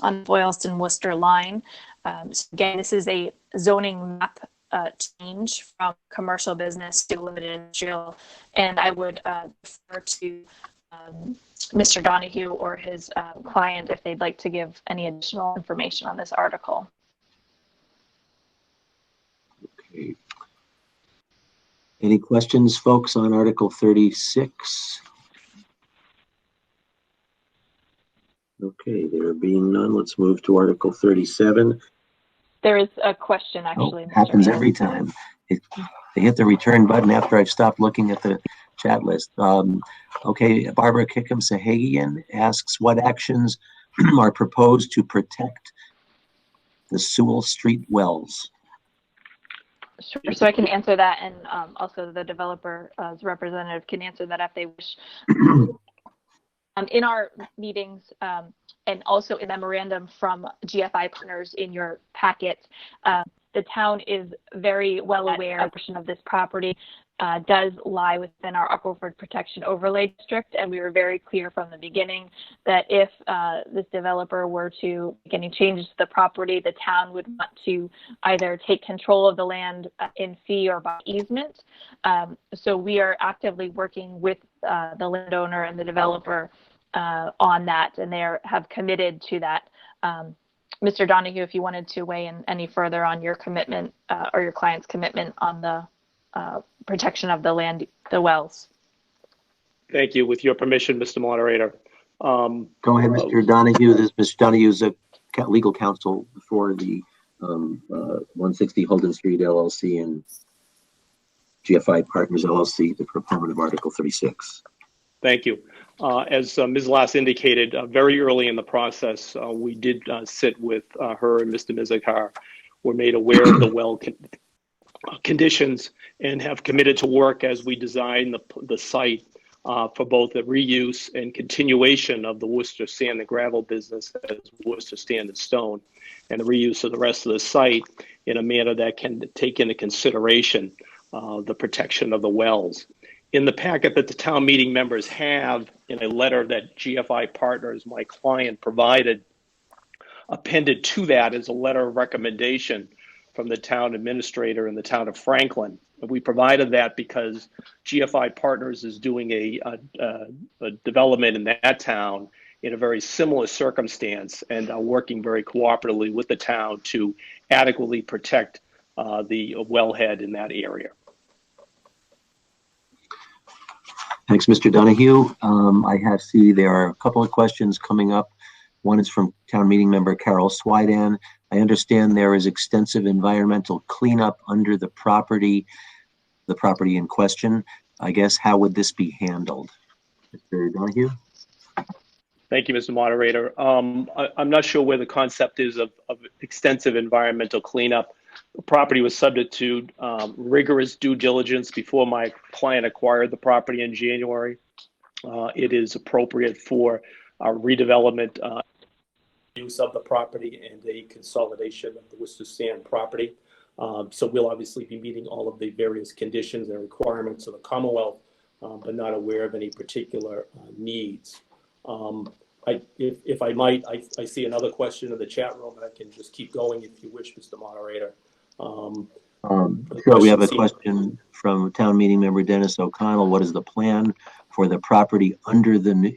the Boylston-Worcester line. So again, this is a zoning map change from commercial business to limited industrial, and I would defer to Mr. Donahue or his client if they'd like to give any additional information on this article. Okay. Any questions, folks, on Article 36? Okay, there being none, let's move to Article 37. There is a question, actually. Oh, happens every time. They hit the return button after I've stopped looking at the chat list. Okay, Barbara Kickham-Sahagian asks, what actions are proposed to protect the Sewell Street wells? Sure, so I can answer that, and also the developer's representative can answer that if they wish. In our meetings, and also a memorandum from GFI partners in your packet, the town is very well aware a portion of this property does lie within our Aquifer Protection Overlay District, and we were very clear from the beginning that if this developer were to make any changes to the property, the town would want to either take control of the land in fee or by easement. So we are actively working with the landowner and the developer on that, and they have committed to that. Mr. Donahue, if you wanted to weigh in any further on your commitment or your client's commitment on the protection of the land the wells. Thank you. With your permission, Mr. Moderator. Go ahead, Mr. Donahue. Mr. Donahue is a legal counsel for the 160 Holden Street LLC and GFI Partners LLC, the proponent of Article 36. Thank you. As Ms. Lass indicated, very early in the process, we did sit with her and Mr. Mizikar. Were made aware of the well conditions and have committed to work as we design the site for both the reuse and continuation of the Worcester sand and gravel business as Worcester sand and stone, and the reuse of the rest of the site in a manner that can take into consideration the protection of the wells. In the packet that the town meeting members have, in a letter that GFI Partners, my client, provided, appended to that is a letter of recommendation from the town administrator in the town of Franklin. We provided that because GFI Partners is doing a development in that town in a very similar circumstance and are working very cooperatively with the town to adequately protect the wellhead in that area. Thanks, Mr. Donahue. I see there are a couple of questions coming up. One is from town meeting member Carol Swydan. I understand there is extensive environmental cleanup under the property in question. I guess, how would this be handled? Mr. Donahue? Thank you, Mr. Moderator. I'm not sure where the concept is of extensive environmental cleanup. The property was subject to rigorous due diligence before my client acquired the property in January. It is appropriate for redevelopment use of the property and a consolidation of the Worcester sand property. So we'll obviously be meeting all of the various conditions and requirements of the Commonwealth, but not aware of any particular needs. If I might, I see another question in the chat room, and I can just keep going if you wish, Mr. Moderator. Sure, we have a question from town meeting member Dennis O'Connell. What is the plan for the property under the,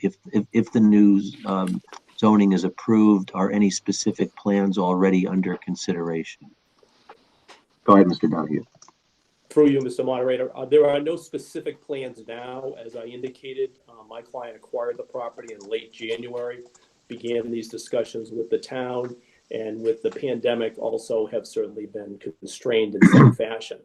if the new zoning is approved, are any specific plans already under consideration? Go ahead, Mr. Donahue. Through you, Mr. Moderator. There are no specific plans now. As I indicated, my client acquired the property in late January, began these discussions with the town, and with the pandemic also have certainly been constrained in some fashion.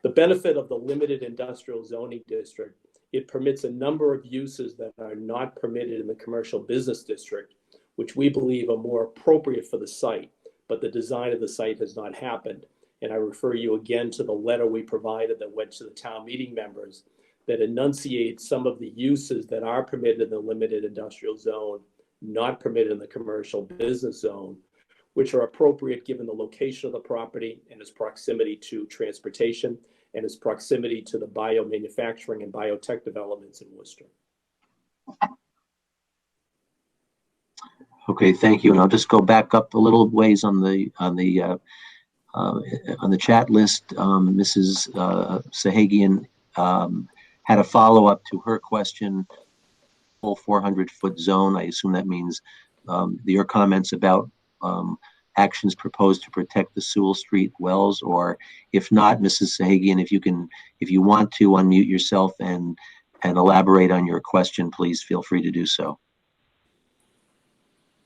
The benefit of the limited industrial zoning district, it permits a number of uses that are not permitted in the commercial business district, which we believe are more appropriate for the site, but the design of the site has not happened. And I refer you again to the letter we provided that went to the town meeting members that enunciates some of the uses that are permitted in the limited industrial zone, not permitted in the commercial business zone, which are appropriate given the location of the property and its proximity to transportation and its proximity to the biomanufacturing and biotech developments in Worcester. Okay, thank you. And I'll just go back up a little ways on the chat list. Mrs. Sahagian had a follow-up to her question. Full 400-foot zone. I assume that means your comments about actions proposed to protect the Sewell Street wells, or if not, Mrs. Sahagian, if you want to unmute yourself and elaborate on your question, please feel free to do so.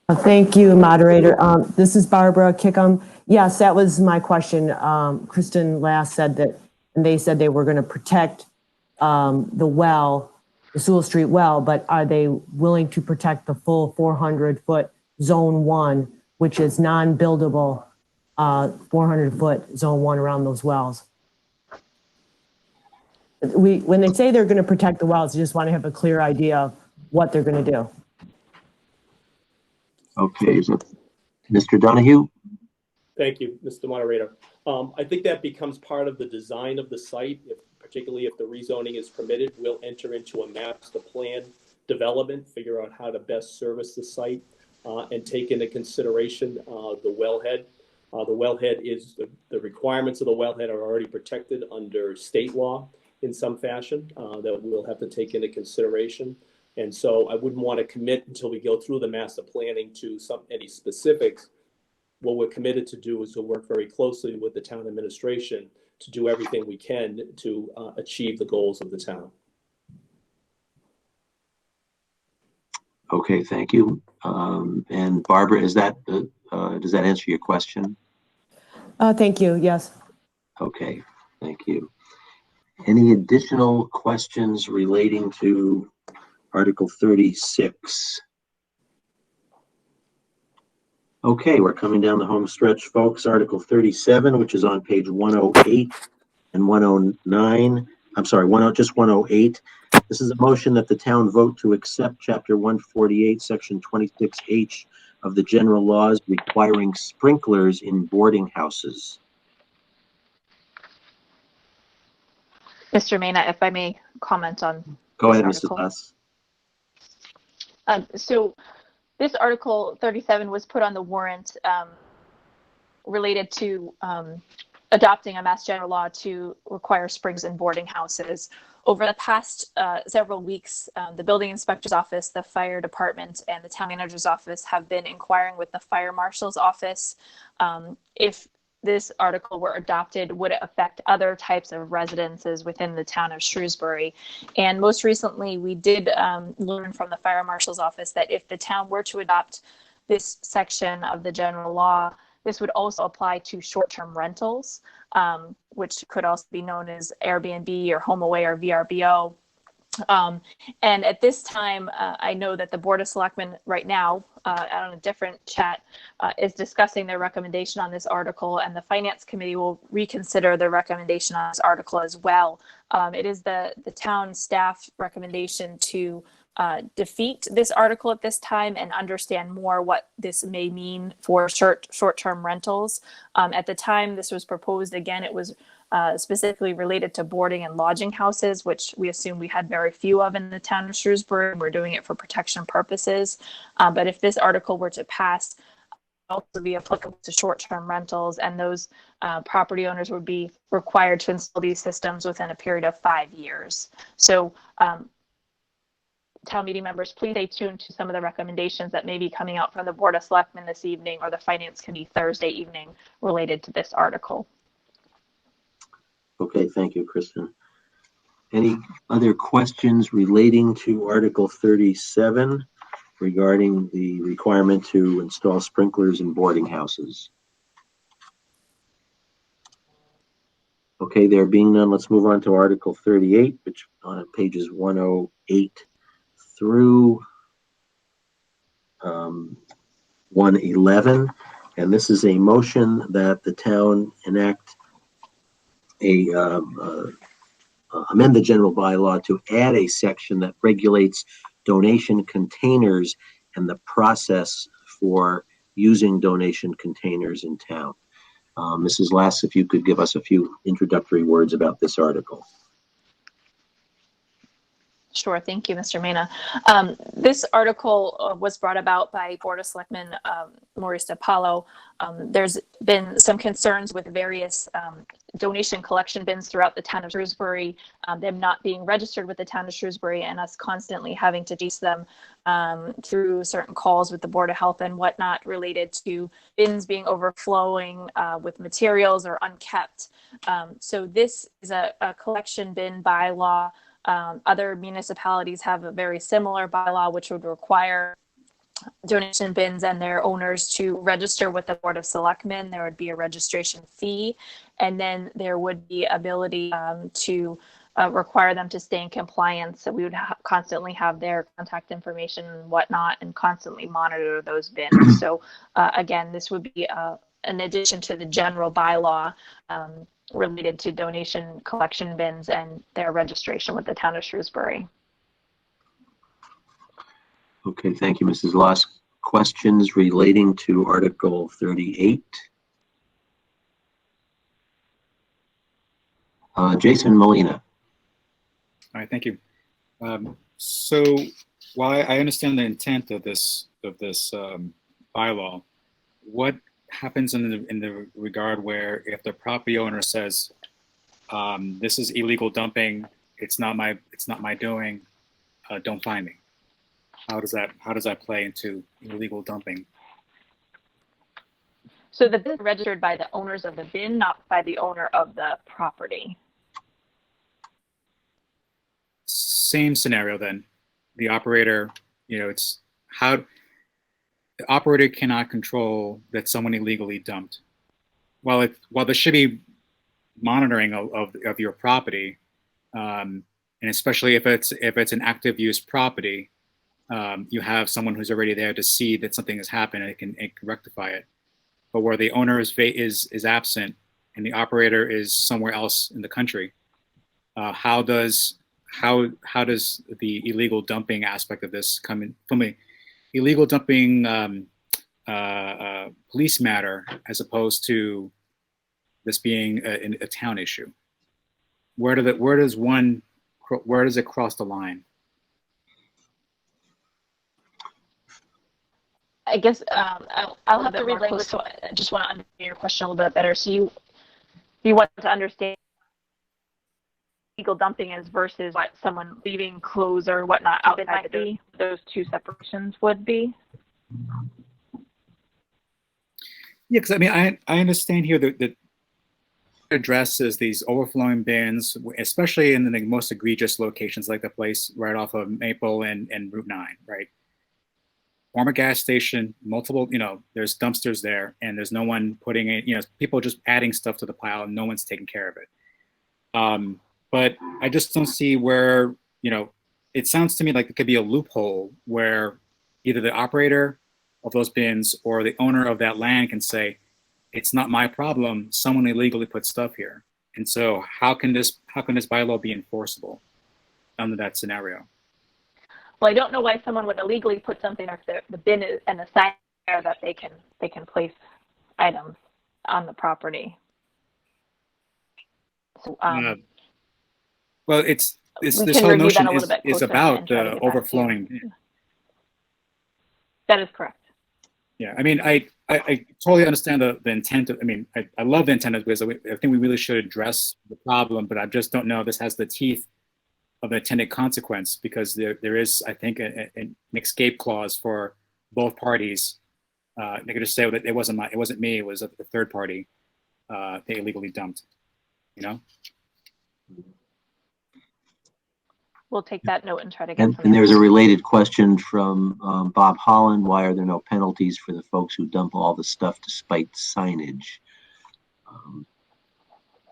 Thank you, moderator. This is Barbara Kickham. Yes, that was my question. Kristen last said that, and they said they were going to protect the well, the Sewell Street well, but are they willing to protect the full 400-foot zone 1, which is non-buildable 400-foot zone 1 around those wells? When they say they're going to protect the wells, you just want to have a clear idea of what they're going to do. Okay, is it Mr. Donahue? Thank you, Mr. Moderator. I think that becomes part of the design of the site, particularly if the rezoning is permitted. We'll enter into a master plan development, figure out how to best service the site, and take into consideration the wellhead. The wellhead is, the requirements of the wellhead are already protected under state law in some fashion that we'll have to take into consideration. And so I wouldn't want to commit until we go through the master planning to any specifics. What we're committed to do is to work very closely with the town administration to do everything we can to achieve the goals of the town. Okay, thank you. And Barbara, does that answer your question? Thank you, yes. Okay, thank you. Any additional questions relating to Article 36? Okay, we're coming down the home stretch, folks. Article 37, which is on page 108 and 109. I'm sorry, just 108. This is a motion that the town vote to accept Chapter 148, Section 26H of the general laws requiring sprinklers in boarding houses. Mr. Mena, if I may comment on Go this ahead, Mrs. article. Haas. So this Article 37 was put on the warrant related to adopting a Mass General law to require sprinklers in boarding houses. Over the past several weeks, the building inspector's office, the fire department, and the town manager's office have been inquiring with the fire marshal's office if this article were adopted, would it affect other types of residences within the town of Shrewsbury? And most recently, we did learn from the fire marshal's office that if the town were to adopt this section of the general law, this would also apply to short-term rentals, which could also be known as Airbnb or HomeAway or VRBO. And at this time, I know that the Board of Selectmen right now, on a different chat, is discussing their recommendation on this article, and the Finance Committee will reconsider their recommendation on this article as well. It is the town staff recommendation to defeat this article at this time and understand more what this may mean for short-term rentals. At the time this was proposed, again, it was specifically related to boarding and lodging houses, which we assume we had very few of in the town of Shrewsbury, and we're doing it for protection purposes. But if this article were to pass, it would also be applicable to short-term rentals, and those property owners would be required to install these systems within a period of 5 years. So town meeting members, please stay tuned to some of the recommendations that may be coming out from the Board of Selectmen this evening or the Finance Committee Thursday evening related to this article. Okay, thank you, Kristen. Any other questions relating to Article 37 regarding the requirement to install sprinklers in boarding houses? Okay, there being none, let's move on to Article 38, which on pages 108 through 111. And this is a motion that the town enact amend the general bylaw to add a section that regulates donation containers and the process for using donation containers in town. Mrs. Lass, if you could give us a few introductory words about this article. Sure, thank you, Mr. Mena. This article was brought about by Board of Selectmen Maurice DiPaolo. There's been some concerns with various donation collection bins throughout the town of Shrewsbury, them not being registered with the town of Shrewsbury, and us constantly having to chase them through certain calls with the Board of Health and whatnot related to bins being overflowing with materials or unkept. So this is a collection bin bylaw. Other municipalities have a very similar bylaw, which would require donation bins and their owners to register with the Board of Selectmen. There would be a registration fee, and then there would be ability to require them to stay in compliance. So we would constantly have their contact information and whatnot and constantly monitor those bins. So again, this would be an addition to the general bylaw related to donation collection bins and their registration with the town of Shrewsbury. Okay, thank you, Mrs. Lass. Questions relating to Article 38? Jason Molina. All right, thank you. So while I understand the intent of this bylaw, what happens in the regard where if the property owner says this is illegal dumping, it's not my doing, don't fine me? How does that play into illegal dumping? So the bin is registered by the owners of the bin, not by the owner of the property. Same scenario then. The operator, it's how the operator cannot control that someone illegally dumped. While there should be monitoring of your property, and especially if it's an active use property, you have someone who's already there to see that something has happened and it can rectify it. But where the owner is absent and the operator is somewhere else in the country, how does the illegal dumping aspect of this come in from a illegal dumping police matter as opposed to this being a town issue? Where does it cross the line? I guess I'll have to read language, so I just want to understand your question a little bit better. So you want to understand illegal dumping is versus what someone leaving clothes or whatnot outside those two separations would be? Yeah, because I mean, I understand here that addresses these overflowing bins, especially in the most egregious locations like the place right off of Maple and Route 9, right? Former gas station, multiple, there's dumpsters there and there's no one putting it, people just adding stuff to the pile and no one's taking care of it. But I just don't see where, it sounds to me like it could be a loophole where either the operator of those bins or the owner of that land can say, it's not my problem, someone illegally put stuff here. And so how can this bylaw be enforceable under that scenario? Well, I don't know why someone would illegally put something if the bin is and the sign there that they can place items on the property. So, well, this can whole review that notion a little bit is closer about and try to get back to you. overflowing. That is correct. Yeah, I mean, I totally understand the intent of, I love the intent of this. I think we really should address the problem, but I just don't know if this has the teeth of an intended consequence, because there is, I think, an escape clause for both parties. They could just say that it wasn't me, it was a third party they illegally dumped, We'll take that note and try to get And there's a related question from Bob Holland. Why are there no penalties for the folks who dump all the stuff despite signage?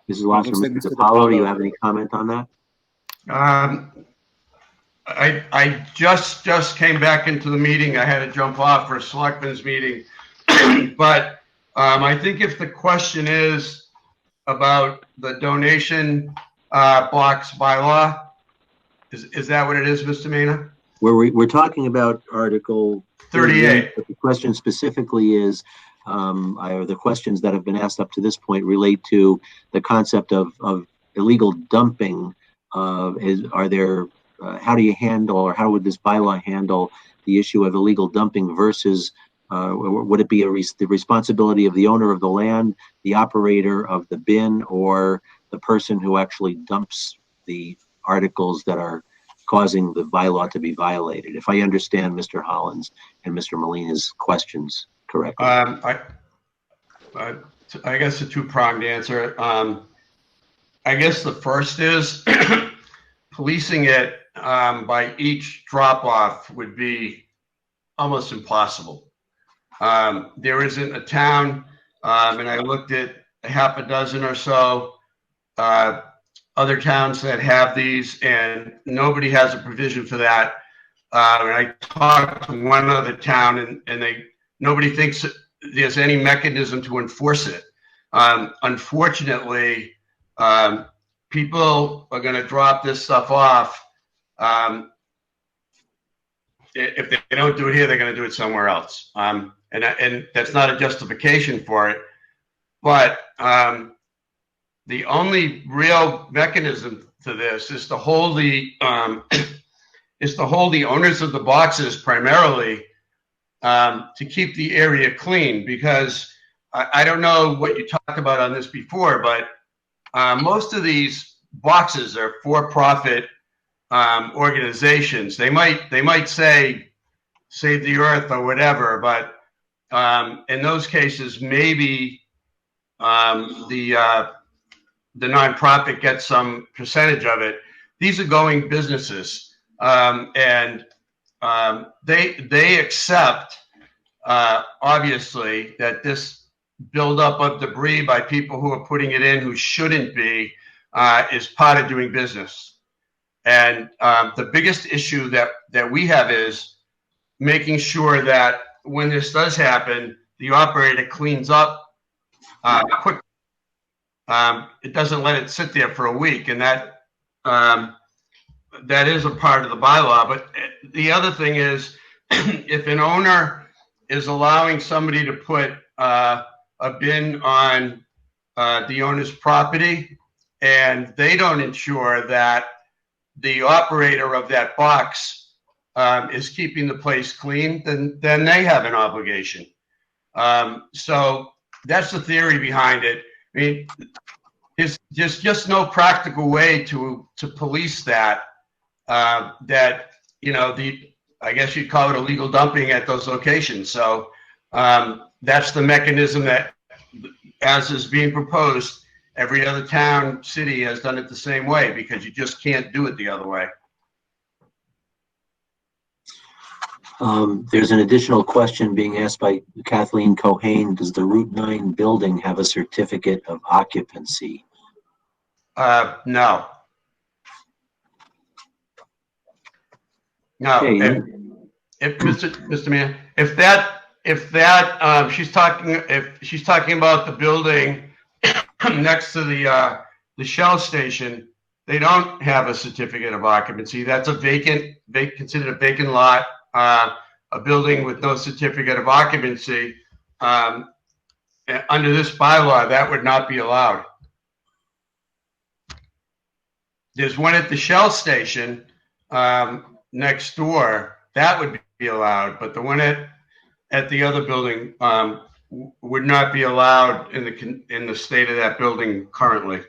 This is last from Mr. DiPaolo. Do you have any comment on that? I just came back into the meeting. I had to jump off for a selectmen's meeting. But I think if the question is about the donation box bylaw, is that what it is, Mr. Mena? We're talking about Article 38. But the question specifically is, or the questions that have been asked up to this point relate to the concept of illegal dumping. How do you handle, or how would this bylaw handle the issue of illegal dumping versus, would it be the responsibility of the owner of the land, the operator of the bin, or the person who actually dumps the articles that are causing the bylaw to be violated? If I understand Mr. Holland's and Mr. Molina's questions correctly. I guess a two-pronged answer. I guess the first is policing it by each drop-off would be almost impossible. There isn't a town, and I looked at a half a dozen or so other towns that have these, and nobody has a provision for that. And I talked to one other town, and nobody thinks there's any mechanism to enforce it. Unfortunately, people are going to drop this stuff off. If they don't do it here, they're going to do it somewhere else. And that's not a justification for it. But the only real mechanism to this is to hold the owners of the boxes primarily to keep the area clean, because I don't know what you talked about on this before, but most of these boxes are for-profit organizations. They might say Save the Earth or whatever, but in those cases, maybe the nonprofit gets some percentage of it. These are going businesses, and they accept, obviously, that this buildup of debris by people who are putting it in who shouldn't be is part of doing business. And the biggest issue that we have is making sure that when this does happen, the operator cleans up quickly. It doesn't let it sit there for a week, and that is a part of the bylaw. But the other thing is, if an owner is allowing somebody to put a bin on the owner's property, and they don't ensure that the operator of that box is keeping the place clean, then they have an obligation. So that's the theory behind it. I mean, there's just no practical way to police that. That, you know, I guess you'd call it illegal dumping at those locations. So that's the mechanism that, as is being proposed, every other town, city has done it the same way, because you just can't do it the other way. There's an additional question being asked by Kathleen Cohane. Does the Route 9 building have a certificate of occupancy? No. No. Okay. If Mr. Mayor, if that she's talking about the building next to the Shell station, they don't have a certificate of occupancy. That's considered a vacant lot. A building with no certificate of occupancy, under this bylaw, that would not be allowed. There's one at the Shell station next door, that would be allowed, but the one at the other building would not be allowed in the state of that building currently.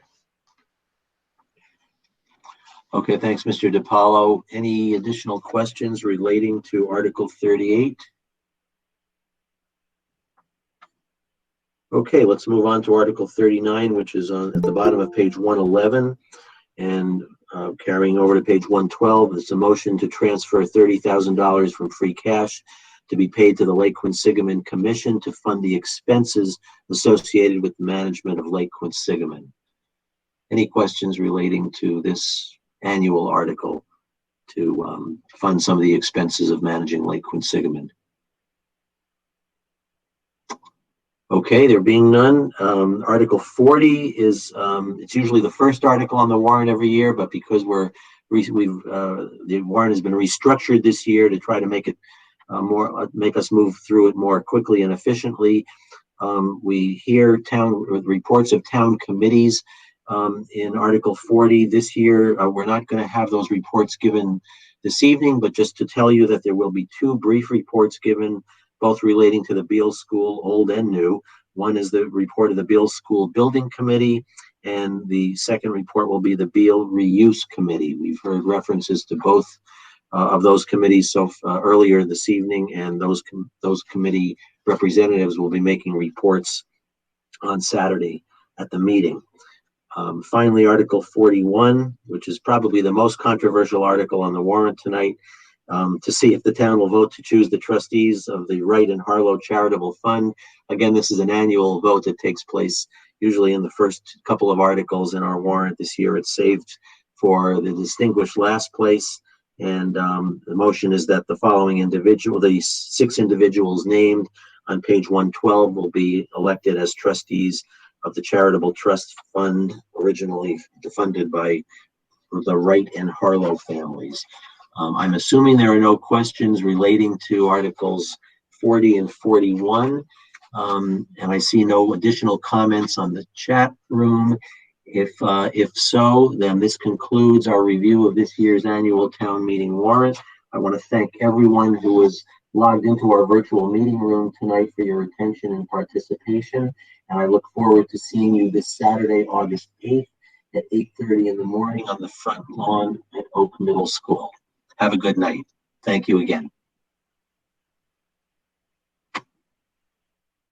Okay, thanks, Mr. DiPaolo. Any additional questions relating to Article 38? Okay, let's move on to Article 39, which is at the bottom of page 111. And carrying over to page 112 is a motion to transfer $30,000 from free cash to be paid to the Lake Quinsigamon Commission to fund the expenses associated with the management of Lake Quinsigamon. Any questions relating to this annual article to fund some of the expenses of managing Lake Quinsigamon? Okay, there being none, Article 40 is it's usually the first article on the warrant every year, but because the warrant has been restructured this year to try to make it make us move through it more quickly and efficiently. We hear reports of town committees in Article 40 this year. We're not going to have those reports given this evening, but just to tell you that there will be two brief reports given, both relating to the Beal School, old and new. One is the report of the Beal School Building Committee, and the second report will be the Beal Reuse Committee. We've heard references to both of those committees earlier this evening, and those committee representatives will be making reports on Saturday at the meeting. Finally, Article 41, which is probably the most controversial article on the warrant tonight, to see if the town will vote to choose the trustees of the Wright and Harlow Charitable Fund. Again, this is an annual vote that takes place usually in the first couple of articles in our warrant. This year it's saved for the distinguished last place. And the motion is that the following the 6 individuals named on page 112 will be elected as trustees of the Charitable Trust Fund, originally funded by the Wright and Harlow families. I'm assuming there are no questions relating to Articles 40 and 41, and I see no additional comments on the chat room. If so, then this concludes our review of this year's annual town meeting warrant. I want to thank everyone who was logged into our virtual meeting room tonight for your attention and participation, and I look forward to seeing you this Saturday, August 8th at 8:30 in the morning on the front lawn at Oak Middle School. Have a good night. Thank you again.